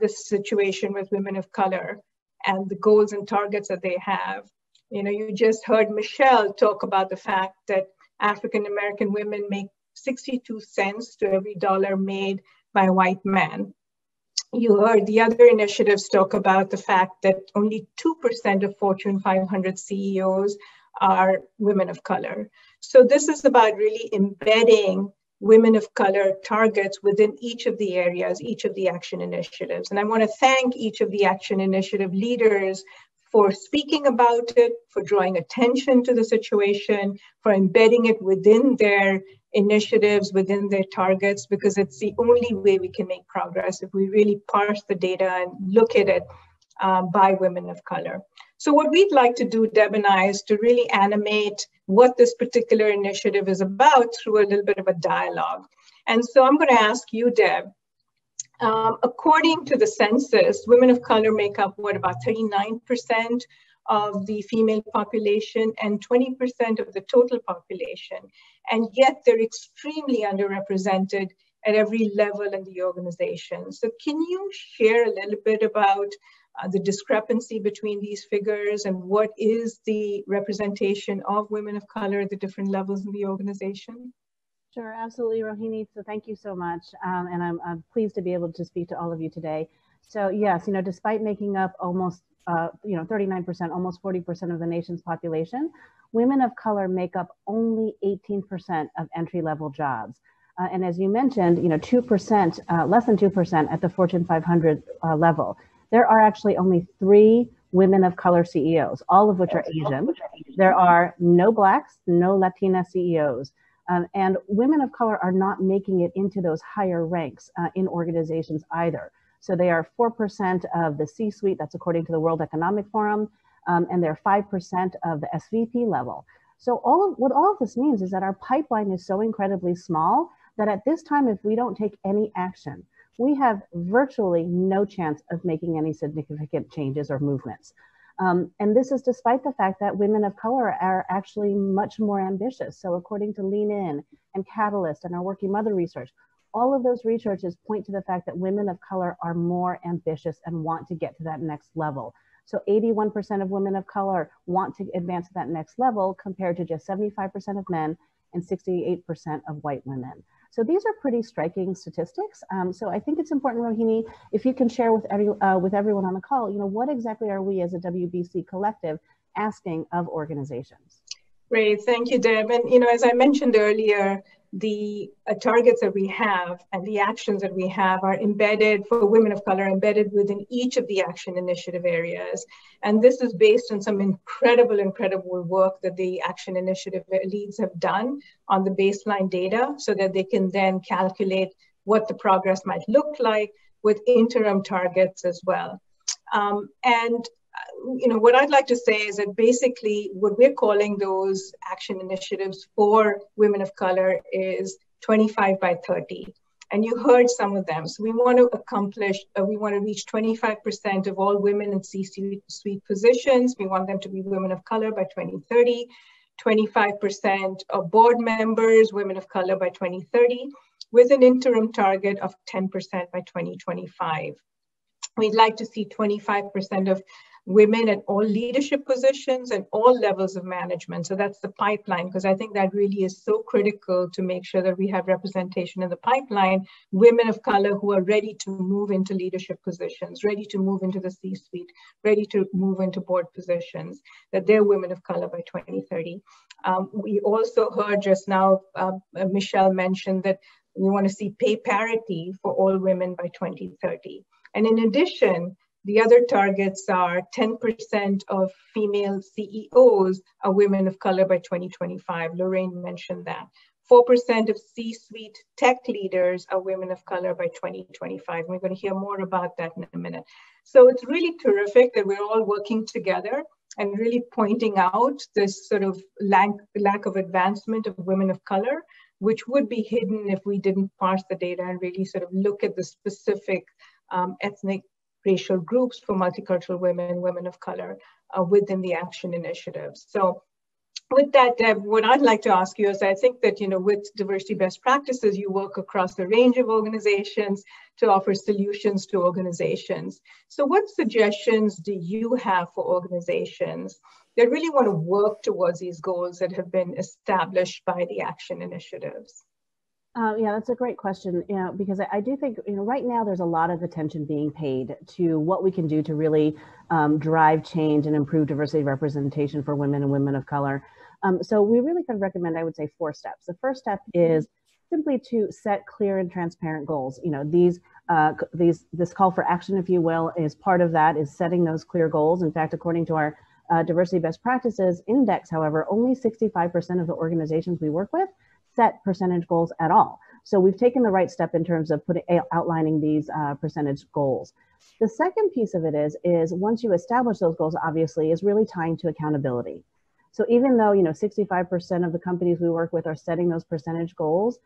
this situation with women of color and the goals and targets that they have. You know, you just heard Michele talk about the fact that African-American women make 62 cents to every dollar made by a white man. You heard the other initiatives talk about the fact that only 2% of Fortune 500 CEOs are women of color. So this is about really embedding women of color targets within each of the areas, each of the action initiatives. And I want to thank each of the action initiative leaders for speaking about it, for drawing attention to the situation, for embedding it within their initiatives, within their targets, because it's the only way we can make progress if we really parse the data and look at it by women of color. So what we'd like to do, Deb and I, is to really animate what this particular initiative is about through a little bit of a dialogue. And so I'm going to ask you, Deb, according to the census, women of color make up, what, about 39% of the female population and 20% of the total population. And yet they're extremely underrepresented at every level in the organization. So can you share a little bit about the discrepancy between these figures and what is the representation of women of color at the different levels in the organization? Sure, absolutely, Rohini. So thank you so much. And I'm pleased to be able to speak to all of you today. So yes, you know, despite making up almost 39%, almost 40% of the nation's population, women of color make up only 18% of entry-level jobs. And as you mentioned, you know, 2%, less than 2% at the Fortune 500 level. There are actually only 3 women of color CEOs, all of which are Asian. There are no Blacks, no Latina CEOs. And women of color are not making it into those higher ranks in organizations either. So they are 4% of the C-suite, that's according to the World Economic Forum, and they're 5% of the SVP level. So what all of this means is that our pipeline is so incredibly small that at this time, if we don't take any action, we have virtually no chance of making any significant changes or movements. And this is despite the fact that women of color are actually much more ambitious. So according to Lean In and Catalyst and our Working Mother research, all of those researches point to the fact that women of color are more ambitious and want to get to that next level. So 81% of women of color want to advance to that next level compared to just 75% of men and 68% of white women. So these are pretty striking statistics. So I think it's important, Rohini, if you can share with everyone on the call, you know, what exactly are we as a WBC collective asking of organizations? Great, thank you, Deb. And you know, as I mentioned earlier, the targets that we have and the actions that we have are embedded for women of color, embedded within each of the action initiative areas. And this is based on some incredible work that the action initiative leads have done on the baseline data so that they can then calculate what the progress might look like with interim targets as well. You know, what I'd like to say is that basically what we're calling those action initiatives for women of color is 25 by 30. And you heard some of them. So we want to we want to reach 25% of all women in C-suite positions. We want them to be women of color by 2030, 25% of board members, women of color by 2030, with an interim target of 10% by 2025. We'd like to see 25% of women at all leadership positions and all levels of management. So that's the pipeline, because I think that really is so critical to make sure that we have representation in the pipeline, women of color who are ready to move into leadership positions, ready to move into the C-suite, ready to move into board positions, that they're women of color by 2030. We also heard just now, Michele mentioned that we want to see pay parity for all women by 2030. And in addition, the other targets are 10% of female CEOs are women of color by 2025. Lorraine mentioned that. 4% of C-suite tech leaders are women of color by 2025. We're going to hear more about that in a minute. So it's really terrific that we're all working together and really pointing out this sort of lack of advancement of women of color, which would be hidden if we didn't parse the data and really sort of look at the specific ethnic racial groups for multicultural women, women of color within the action initiatives. So with that, Deb, what I'd like to ask you is, I think that, with diversity best practices, you work across a range of organizations to offer solutions to organizations. So what suggestions do you have for organizations that really want to work towards these goals that have been established by the action initiatives? Yeah, that's a great question. Because I do think, right now there's a lot of attention being paid to what we can do to really drive change and improve diversity representation for women and women of color. So we really could recommend, I would say, 4 steps. The first step is simply to set clear and transparent goals. This call for action, if you will, is part of that, is setting those clear goals. In fact, according to our diversity best practices index, however, only 65% of the organizations we work with set percentage goals at all. So we've taken the right step in terms of outlining these percentage goals. The second piece of it is once you establish those goals, obviously, is really tying to accountability. So even though 65% of the companies we work with are setting those percentage goals,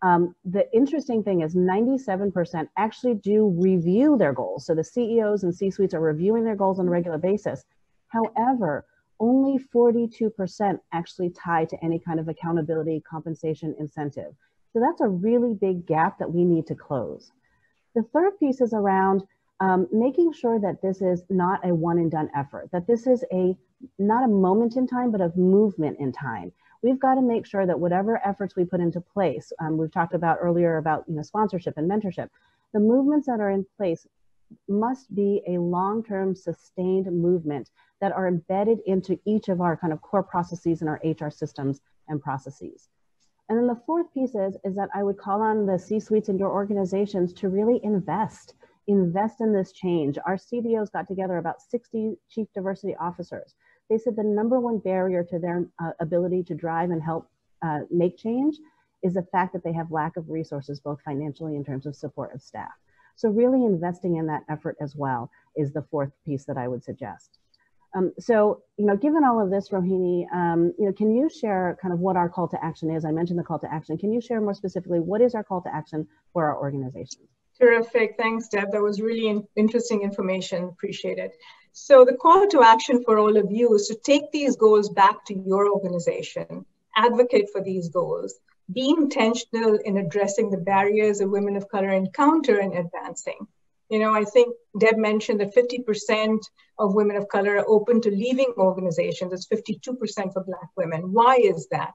the interesting thing is 97% actually do review their goals. So the CEOs and C-suites are reviewing their goals on a regular basis. However, only 42% actually tie to any kind of accountability, compensation, incentive. So that's a really big gap that we need to close. The third piece is around making sure that this is not a one and done effort, that this is not a moment in time, but a movement in time. We've got to make sure that whatever efforts we put into place, we've talked about earlier about sponsorship and mentorship, the movements that are in place must be a long-term sustained movement that are embedded into each of our kind of core processes in our HR systems and processes. And then the fourth piece is that I would call on the C-suites in your organizations to really invest in this change. Our CDOs got together about 60 chief diversity officers. They said the number one barrier to their ability to drive and help make change is the fact that they have lack of resources, both financially in terms of support of staff. So really investing in that effort as well is the fourth piece that I would suggest. So, given all of this, Rohini, can you share kind of what our call to action is? I mentioned the call to action. Can you share more specifically, what is our call to action for our organization? Terrific. Thanks, Deb. That was really interesting information. Appreciate it. So the call to action for all of you is to take these goals back to your organization, advocate for these goals, be intentional in addressing the barriers that women of color encounter in advancing. I think Deb mentioned that 50% of women of color are open to leaving organizations. It's 52% for Black women. Why is that?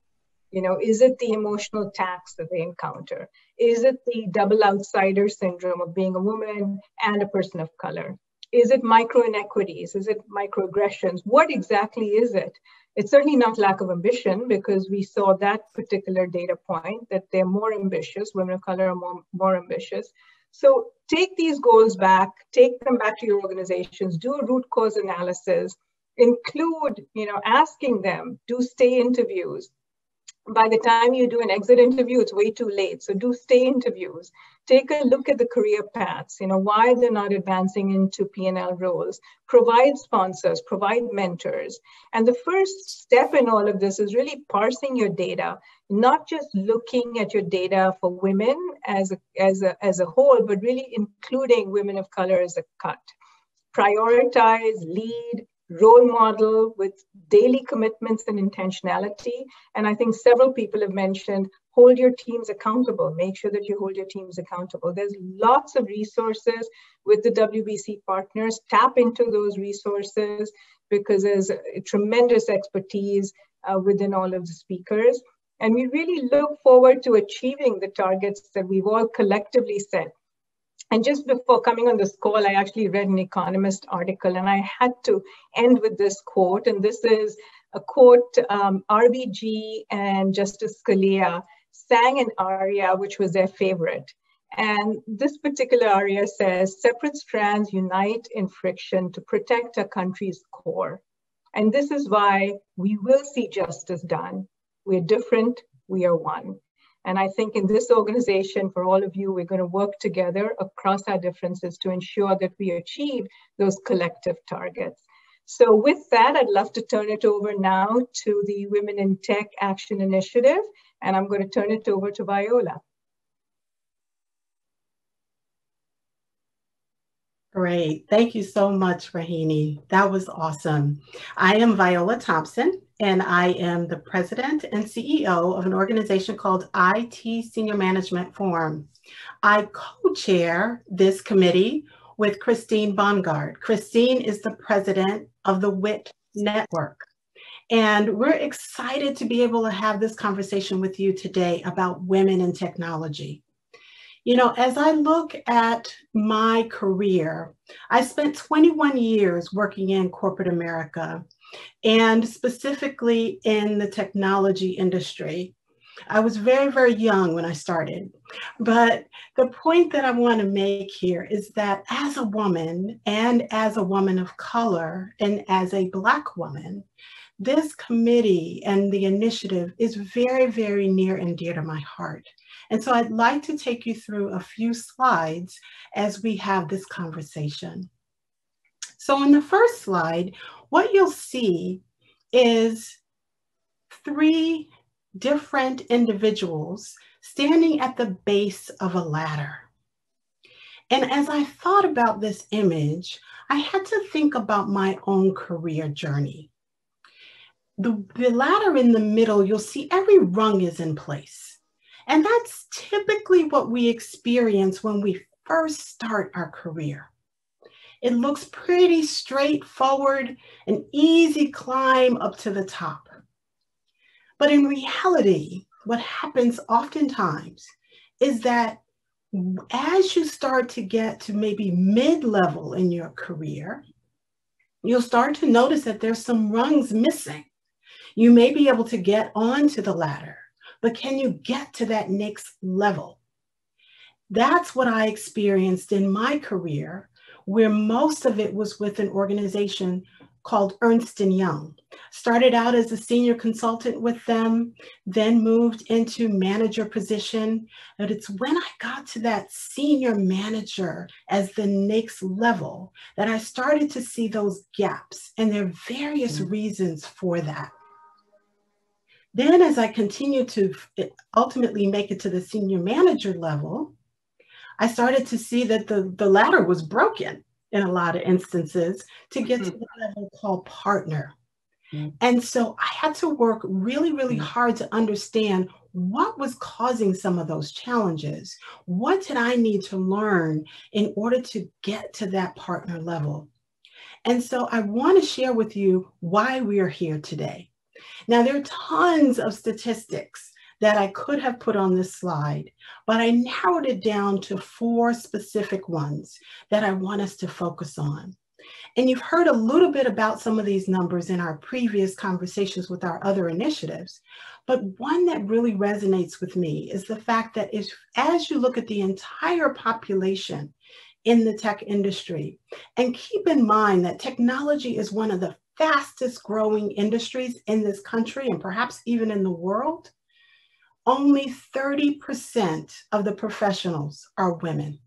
Is it the emotional tax that they encounter? Is it the double outsider syndrome of being a woman and a person of color? Is it micro inequities? Is it microaggressions? What exactly is it? It's certainly not lack of ambition, because we saw that particular data point that they're more ambitious. Women of color are more ambitious. So take these goals back, take them back to your organizations, do a root cause analysis, include, asking them, do stay interviews. By the time you do an exit interview, it's way too late. So do stay interviews. Take a look at the career paths, why they're not advancing into P&L roles. Provide sponsors, provide mentors. And the first step in all of this is really parsing your data, not just looking at your data for women as a whole, but really including women of color as a cut. Prioritize, lead, role model with daily commitments and intentionality. And I think several people have mentioned, hold your teams accountable. Make sure that you hold your teams accountable. There's lots of resources with the WBC partners. Tap into those resources, because there's a tremendous expertise within all of the speakers. And we really look forward to achieving the targets that we've all collectively set. And just before coming on this call, I actually read an Economist article, and I had to end with this quote. And this is a quote, RBG and Justice Scalia sang an aria, which was their favorite. And this particular aria says, separate strands unite in friction to protect our country's core. And this is why we will see justice done. We're different, we are one. And I think in this organization, for all of you, we're going to work together across our differences to ensure that we achieve those collective targets. So with that, I'd love to turn it over now to the Women in Tech Action Initiative, and I'm going to turn it over to Viola. Great. Thank you so much, Rohini. That was awesome. I am Viola Thompson, and I am the president and CEO of an organization called IT Senior Management Forum. I co-chair this committee with Christine Bongard. Christine is the president of the WIT Network. And we're excited to be able to have this conversation with you today about women in technology. You know, as I look at my career, I spent 21 years working in corporate America, and specifically in the technology industry. I was very, very young when I started. But the point that I want to make here is that as a woman, and as a woman of color, and as a Black woman, this committee and the initiative is very, very near and dear to my heart. And so I'd like to take you through a few slides as we have this conversation. So on the first slide, what you'll see is 3 different individuals standing at the base of a ladder. And as I thought about this image, I had to think about my own career journey. The ladder in the middle, you'll see every rung is in place. And that's typically what we experience when we first start our career. It looks pretty straightforward, an easy climb up to the top. But in reality, what happens oftentimes is that as you start to get to maybe mid-level in your career, you'll start to notice that there's some rungs missing. You may be able to get onto the ladder, but can you get to that next level? That's what I experienced in my career, where most of it was with an organization called Ernst & Young. Started out as a senior consultant with them, then moved into manager position. But it's when I got to that senior manager as the next level that I started to see those gaps, and there are various reasons for that. Then as I continued to ultimately make it to the senior manager level, I started to see that the ladder was broken in a lot of instances to get to the level called partner. And so I had to work really, really hard to understand what was causing some of those challenges. What did I need to learn in order to get to that partner level? And so I want to share with you why we are here today. Now, there are tons of statistics that I could have put on this slide, but I narrowed it down to 4 specific ones that I want us to focus on. And you've heard a little bit about some of these numbers in our previous conversations with our other initiatives, but one that really resonates with me is the fact that as you look at the entire population in the tech industry, and keep in mind that technology is one of the fastest growing industries in this country and perhaps even in the world, only 30% of the professionals are women.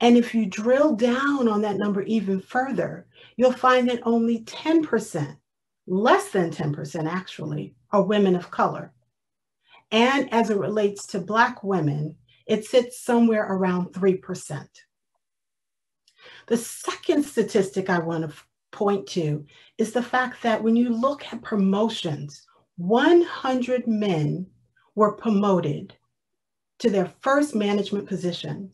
And if you drill down on that number even further, you'll find that only 10%, less than 10% actually, are women of color. And as it relates to Black women, it sits somewhere around 3%. The second statistic I want to point to is the fact that when you look at promotions, 100 men were promoted to their first management position.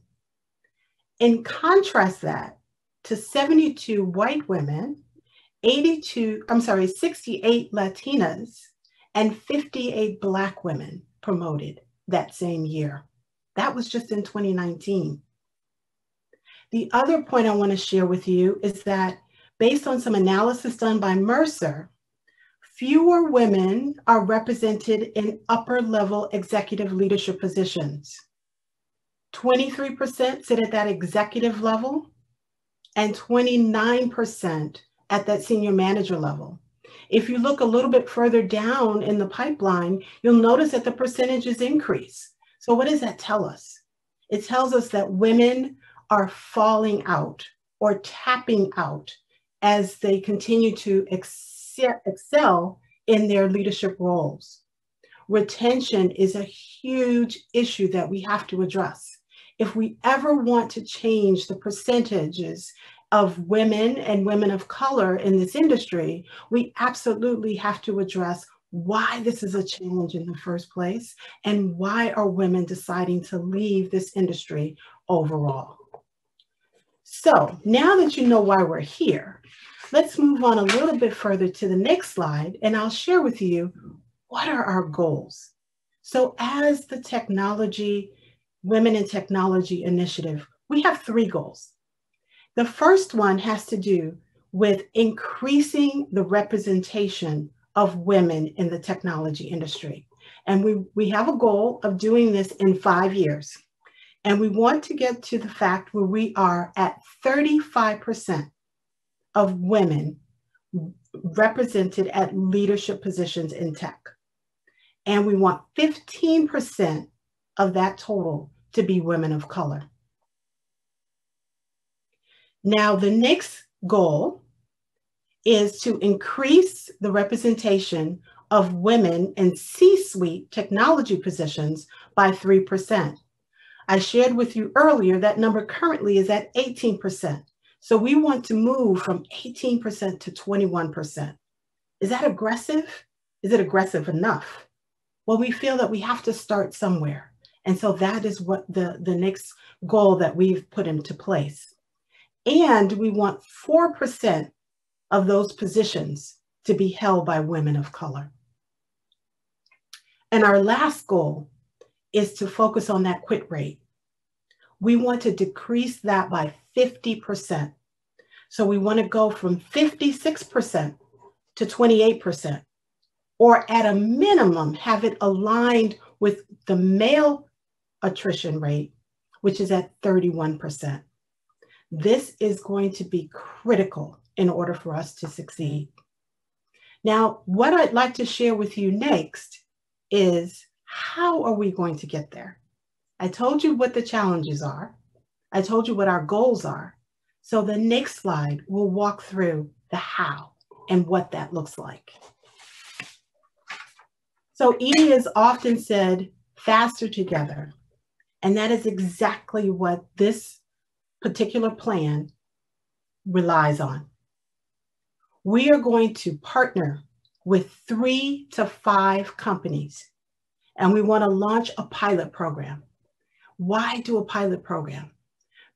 And contrast that to 72 white women, 68 Latinas, and 58 Black women promoted that same year. That was just in 2019. The other point I want to share with you is that based on some analysis done by Mercer, fewer women are represented in upper level executive leadership positions. 23% sit at that executive level and 29% at that senior manager level. If you look a little bit further down in the pipeline, you'll notice that the percentages increase. So what does that tell us? It tells us that women are falling out or tapping out as they continue to excel in their leadership roles. Retention is a huge issue that we have to address. If we ever want to change the percentages of women and women of color in this industry, we absolutely have to address why this is a challenge in the first place and why are women deciding to leave this industry overall. So now that you know why we're here, let's move on a little bit further to the next slide, and I'll share with you what are our goals. So as the Women in Technology Initiative, we have 3 goals. The first one has to do with increasing the representation of women in the technology industry. And we have a goal of doing this in 5 years. And we want to get to the fact where we are at 35% of women represented at leadership positions in tech. And we want 15% of that total to be women of color. Now, the next goal is to increase the representation of women in C-suite technology positions by 3%. I shared with you earlier that number currently is at 18%. So we want to move from 18% to 21%. Is that aggressive? Is it aggressive enough? Well, we feel that we have to start somewhere. And so that is what the next goal that we've put into place. And we want 4% of those positions to be held by women of color. And our last goal is to focus on that quit rate. We want to decrease that by 50%. So we want to go from 56% to 28%, or at a minimum, have it aligned with the male attrition rate, which is at 31%. This is going to be critical in order for us to succeed. Now, what I'd like to share with you next is how are we going to get there? I told you what the challenges are. I told you what our goals are. So the next slide will walk through the how and what that looks like. So Edie has often said, faster together. And that is exactly what this particular plan relies on. We are going to partner with 3 to 5 companies, and we want to launch a pilot program. Why do a pilot program?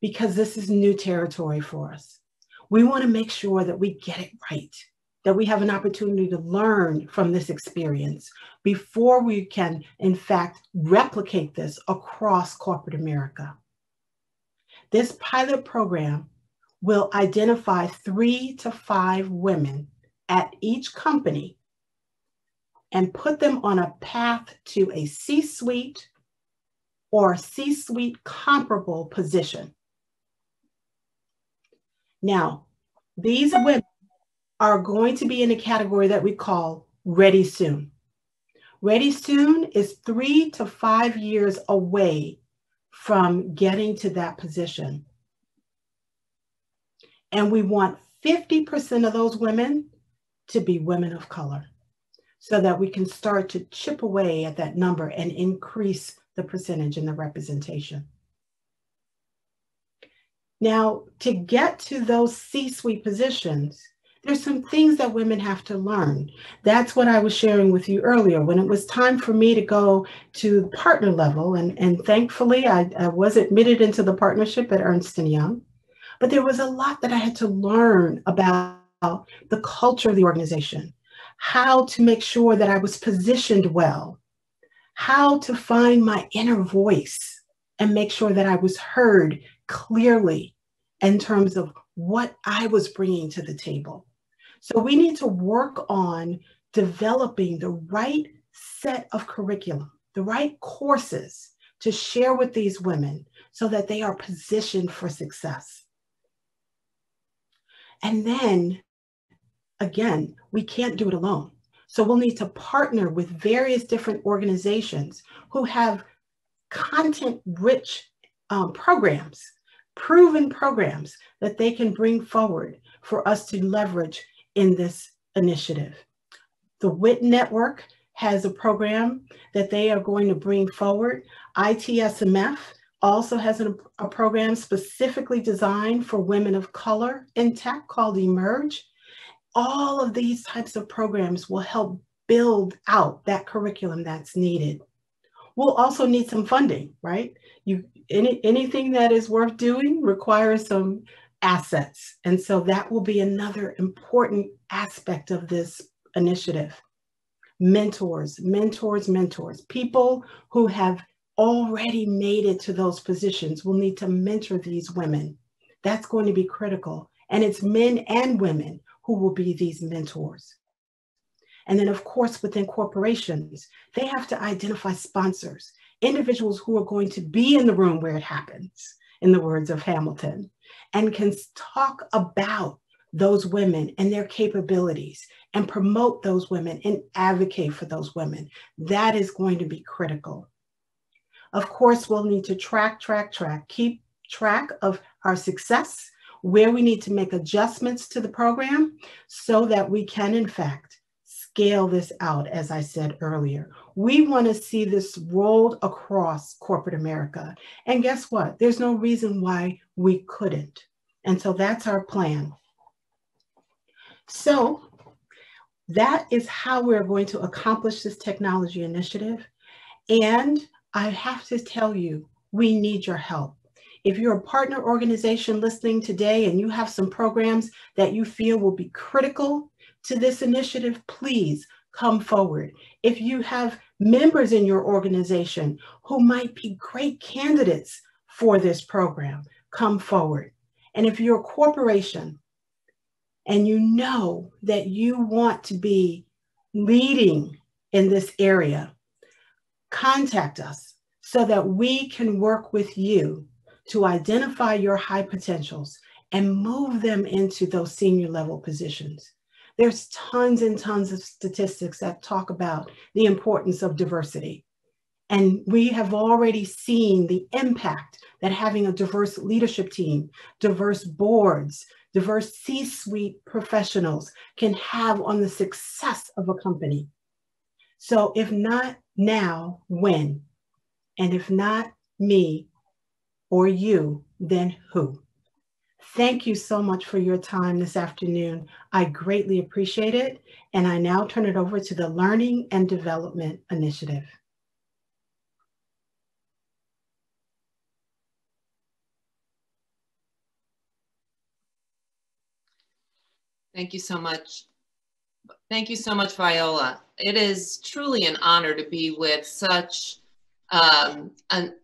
Because this is new territory for us. We want to make sure that we get it right, that we have an opportunity to learn from this experience before we can, in fact, replicate this across corporate America. This pilot program will identify 3 to 5 women at each company and put them on a path to a C-suite or C-suite comparable position. Now, these women are going to be in a category that we call Ready Soon. Ready Soon is 3 to 5 years away from getting to that position. And we want 50% of those women to be women of color so that we can start to chip away at that number and increase the percentage in the representation. Now, to get to those C-suite positions, there's some things that women have to learn. That's what I was sharing with you earlier. When it was time for me to go to the partner level, and thankfully I was admitted into the partnership at Ernst & Young, but there was a lot that I had to learn about the culture of the organization, how to make sure that I was positioned well, how to find my inner voice and make sure that I was heard clearly in terms of what I was bringing to the table. So we need to work on developing the right set of curriculum, the right courses to share with these women so that they are positioned for success. And then, again, we can't do it alone. So we'll need to partner with various different organizations who have content-rich programs, proven programs that they can bring forward for us to leverage in this initiative. The WIT Network has a program that they are going to bring forward. ITSMF also has a program specifically designed for women of color in tech called Emerge. All of these types of programs will help build out that curriculum that's needed. We'll also need some funding, right? Anything that is worth doing requires some assets. And so that will be another important aspect of this initiative. Mentors, mentors, mentors. People who have already made it to those positions will need to mentor these women. That's going to be critical. And it's men and women who will be these mentors. And then, of course, within corporations, they have to identify sponsors, individuals who are going to be in the room where it happens, in the words of Hamilton, and can talk about those women and their capabilities and promote those women and advocate for those women. That is going to be critical. Of course, we'll need to keep track of our success, where we need to make adjustments to the program so that we can, in fact, scale this out, as I said earlier. We want to see this rolled across corporate America. And guess what? There's no reason why we couldn't. And so that's our plan. So that is how we're going to accomplish this technology initiative. And I have to tell you, we need your help. If you're a partner organization listening today and you have some programs that you feel will be critical to this initiative, please come forward. If you have members in your organization who might be great candidates for this program, come forward. And if you're a corporation and you know that you want to be leading in this area, contact us so that we can work with you to identify your high potentials and move them into those senior level positions. There's tons and tons of statistics that talk about the importance of diversity. And we have already seen the impact that having a diverse leadership team, diverse boards, diverse C-suite professionals can have on the success of a company. So if not now, when? And if not me or you, then who? Thank you so much for your time this afternoon. I greatly appreciate it. And I now turn it over to the Learning and Development Initiative. Thank you so much. Thank you so much, Viola. It is truly an honor to be with such an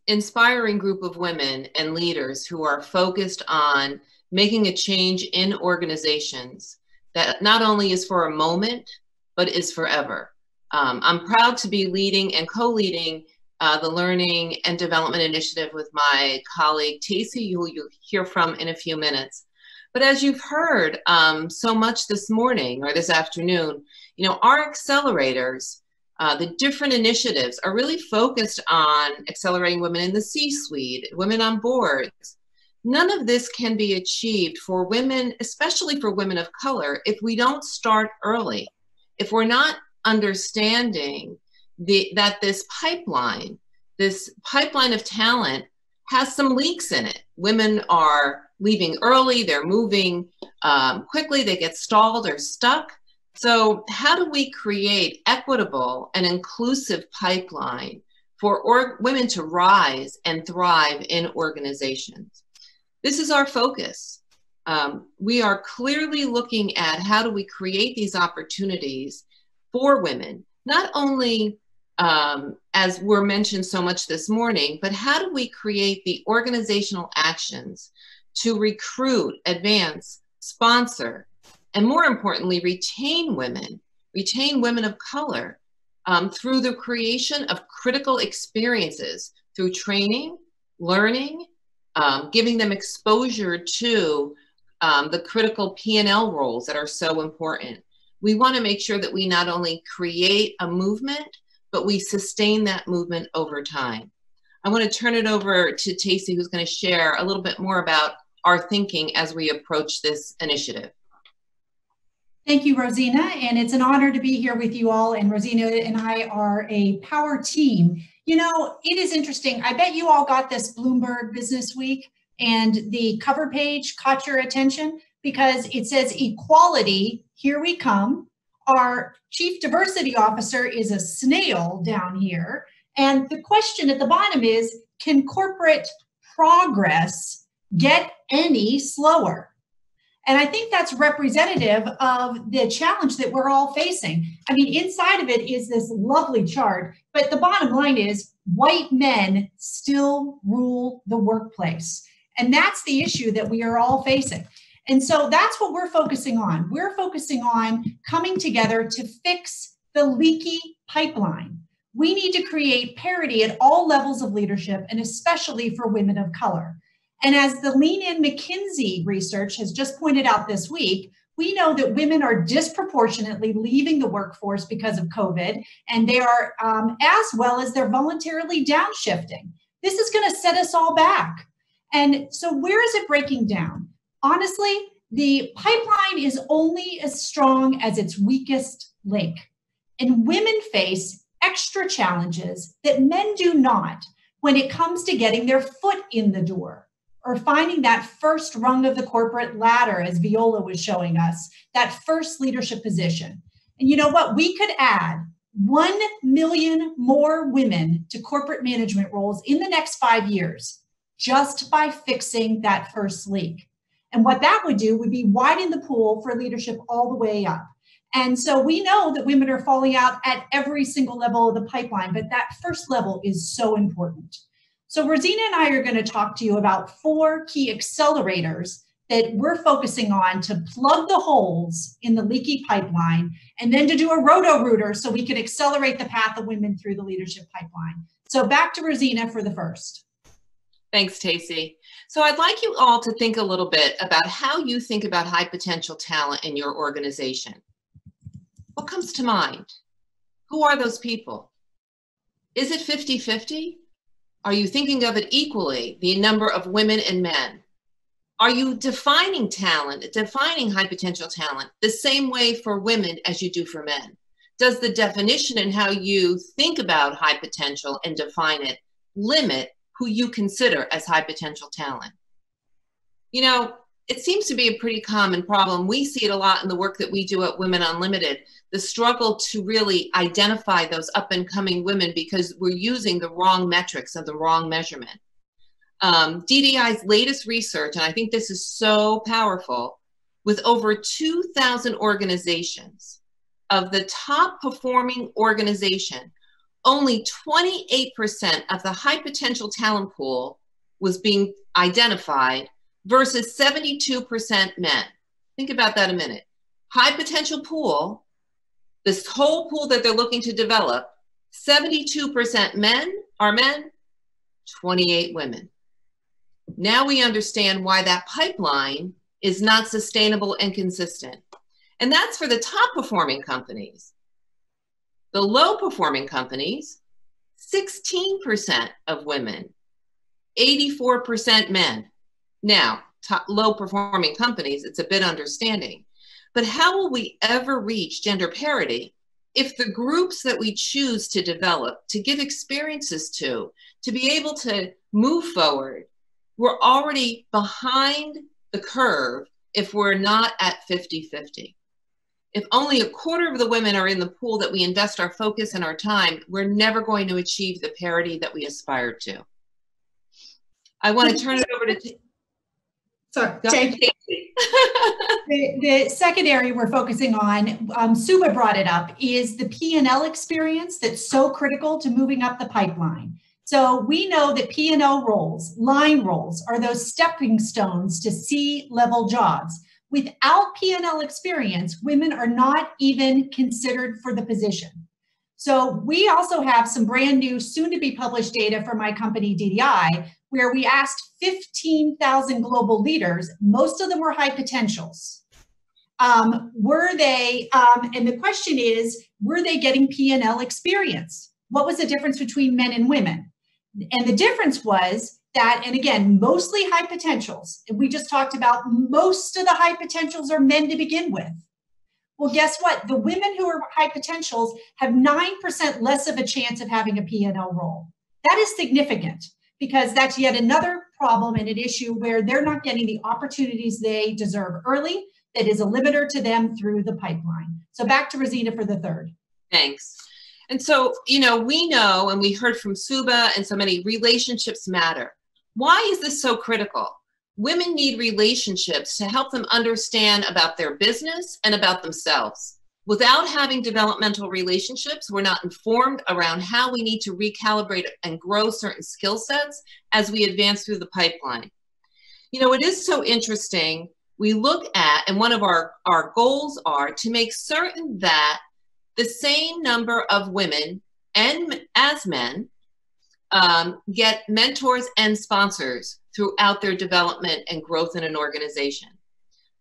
inspiring group of women and leaders who are focused on making a change in organizations that not only is for a moment, but is forever. I'm proud to be leading and co-leading the Learning and Development Initiative with my colleague, Tacey, who you'll hear from in a few minutes. But as you've heard so much this morning or this afternoon, you know, our accelerators, the different initiatives are really focused on accelerating women in the C-suite, women on boards. None of this can be achieved for women, especially for women of color, if we don't start early. If we're not understanding that this pipeline of talent has some leaks in it. Women are leaving early, they're moving quickly, they get stalled or stuck. So how do we create equitable and inclusive pipeline for women to rise and thrive in organizations? This is our focus. We are clearly looking at how do we create these opportunities for women, not only as were mentioned so much this morning, but how do we create the organizational actions to recruit, advance, sponsor, and more importantly, retain women of color through the creation of critical experiences, through training, learning, giving them exposure to the critical P&L roles that are so important. We want to make sure that we not only create a movement, but we sustain that movement over time. I want to turn it over to Tacey, who's going to share a little bit more about our thinking as we approach this initiative. Thank you, Rosina, and it's an honor to be here with you all, and Rosina and I are a power team. You know, it is interesting. I bet you all got this Bloomberg Business Week, and the cover page caught your attention because it says equality, here we come. Our Chief Diversity Officer is a snail down here, and the question at the bottom is, can corporate progress get any slower? And I think that's representative of the challenge that we're all facing. I mean, inside of it is this lovely chart, but the bottom line is white men still rule the workplace. And that's the issue that we are all facing. And so that's what we're focusing on. We're focusing on coming together to fix the leaky pipeline. We need to create parity at all levels of leadership, and especially for women of color. And as the Lean In McKinsey research has just pointed out this week, we know that women are disproportionately leaving the workforce because of COVID, and they are, as well as they're voluntarily downshifting. This is going to set us all back. And so where is it breaking down? Honestly, the pipeline is only as strong as its weakest link. And women face extra challenges that men do not when it comes to getting their foot in the door, or finding that first rung of the corporate ladder, as Viola was showing us, that first leadership position. And you know what? We could add 1 million more women to corporate management roles in the next 5 years, just by fixing that first leak. And what that would do would be widen the pool for leadership all the way up. And so we know that women are falling out at every single level of the pipeline, but that first level is so important. So Rosina and I are going to talk to you about 4 key accelerators that we're focusing on to plug the holes in the leaky pipeline, and then to do a roto-rooter so we can accelerate the path of women through the leadership pipeline. So back to Rosina for the first. Thanks, Tacey. So I'd like you all to think a little bit about how you think about high potential talent in your organization. What comes to mind? Who are those people? Is it 50-50? Are you thinking of it equally, the number of women and men? Are you defining talent, defining high potential talent, the same way for women as you do for men? Does the definition and how you think about high potential and define it limit who you consider as high potential talent? You know, it seems to be a pretty common problem. We see it a lot in the work that we do at Women Unlimited, the struggle to really identify those up and coming women because we're using the wrong metrics and the wrong measurement. DDI's latest research, and I think this is so powerful, with over 2,000 organizations, of the top performing organization, only 28% of the high potential talent pool was being identified versus 72% men. Think about that a minute. High potential pool, this whole pool that they're looking to develop, 72% men are men, 28 women. Now we understand why that pipeline is not sustainable and consistent. And that's for the top performing companies. The low performing companies, 16% of women, 84% men. Now, low performing companies, it's a bit understanding. But how will we ever reach gender parity if the groups that we choose to develop, to give experiences to be able to move forward, we're already behind the curve if we're not at 50-50. If only a quarter of the women are in the pool that we invest our focus and our time, we're never going to achieve the parity that we aspire to. I want to turn it over to... Sorry, the second area we're focusing on, Subha brought it up, is the P&L experience that's so critical to moving up the pipeline. So we know that P&L roles, line roles, are those stepping stones to C-level jobs. Without P&L experience, women are not even considered for the position. So we also have some brand new, soon to be published data from my company DDI, where we asked 15,000 global leaders. Most of them were high potentials. Were they, and the question is, were they getting P&L experience? What was the difference between men and women? And the difference was that, and again, mostly high potentials. And we just talked about most of the high potentials are men to begin with. Well, guess what? The women who are high potentials have 9% less of a chance of having a P&L role. That is significant because that's yet another problem and an issue where they're not getting the opportunities they deserve early. That is a limiter to them through the pipeline. So back to Rosina for the third. Thanks. And so, you know, we know, and we heard from Subha and so many, relationships matter. Why is this so critical? Women need relationships to help them understand about their business and about themselves. Without having developmental relationships, we're not informed around how we need to recalibrate and grow certain skill sets as we advance through the pipeline. You know, it is so interesting. We look at, and one of our goals are to make certain that the same number of women and as men get mentors and sponsors throughout their development and growth in an organization.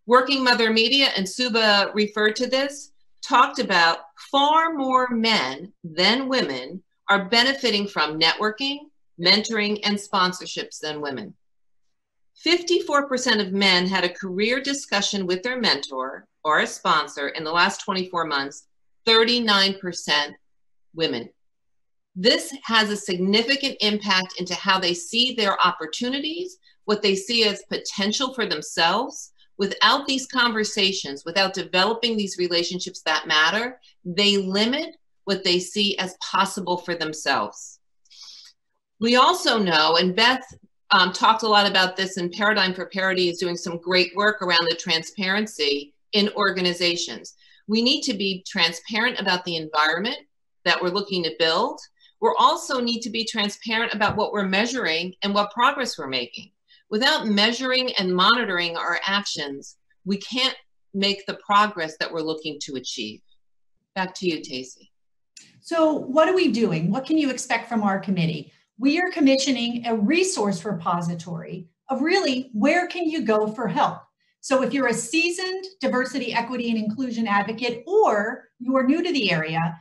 Working Mother Media, and Subha referred to this, talked about far more men than women are benefiting from networking, mentoring, and sponsorships than women. 54% of men had a career discussion with their mentor or a sponsor in the last 24 months, 39% women. This has a significant impact into how they see their opportunities, what they see as potential for themselves. Without these conversations, without developing these relationships that matter, they limit what they see as possible for themselves. We also know, and Beth talked a lot about this, and Paradigm for Parity is doing some great work around the transparency in organizations. We need to be transparent about the environment that we're looking to build. We also need to be transparent about what we're measuring and what progress we're making. Without measuring and monitoring our actions, we can't make the progress that we're looking to achieve. Back to you, Tacey. So what are we doing? What can you expect from our committee? We are commissioning a resource repository of really where can you go for help. So if you're a seasoned diversity, equity, and inclusion advocate, or you are new to the area,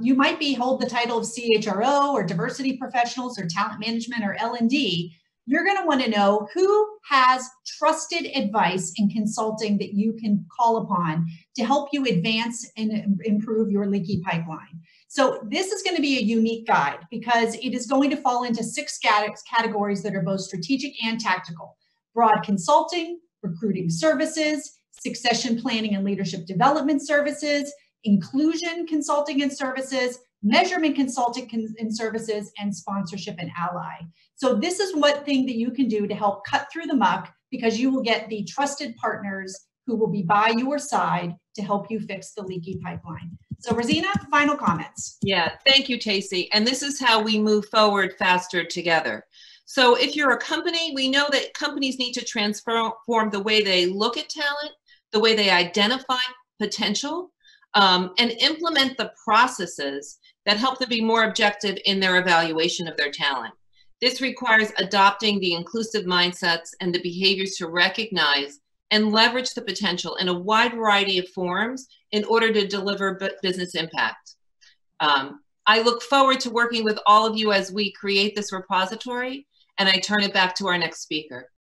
you might hold the title of CHRO or diversity professionals or talent management or L&D. You're going to want to know who has trusted advice and consulting that you can call upon to help you advance and improve your leaky pipeline. So this is going to be a unique guide because it is going to fall into 6 categories that are both strategic and tactical: broad consulting, recruiting services, succession planning and leadership development services, inclusion consulting and services, measurement consulting and services, and sponsorship and ally. So this is one thing that you can do to help cut through the muck, because you will get the trusted partners who will be by your side to help you fix the leaky pipeline. So Rosina, final comments. Yeah, thank you, Tacey. And this is how we move forward faster together. So if you're a company, we know that companies need to transform the way they look at talent, the way they identify potential, and implement the processes that help them be more objective in their evaluation of their talent. This requires adopting the inclusive mindsets and the behaviors to recognize and leverage the potential in a wide variety of forms in order to deliver business impact. I look forward to working with all of you as we create this repository, and I turn it back to our next speaker.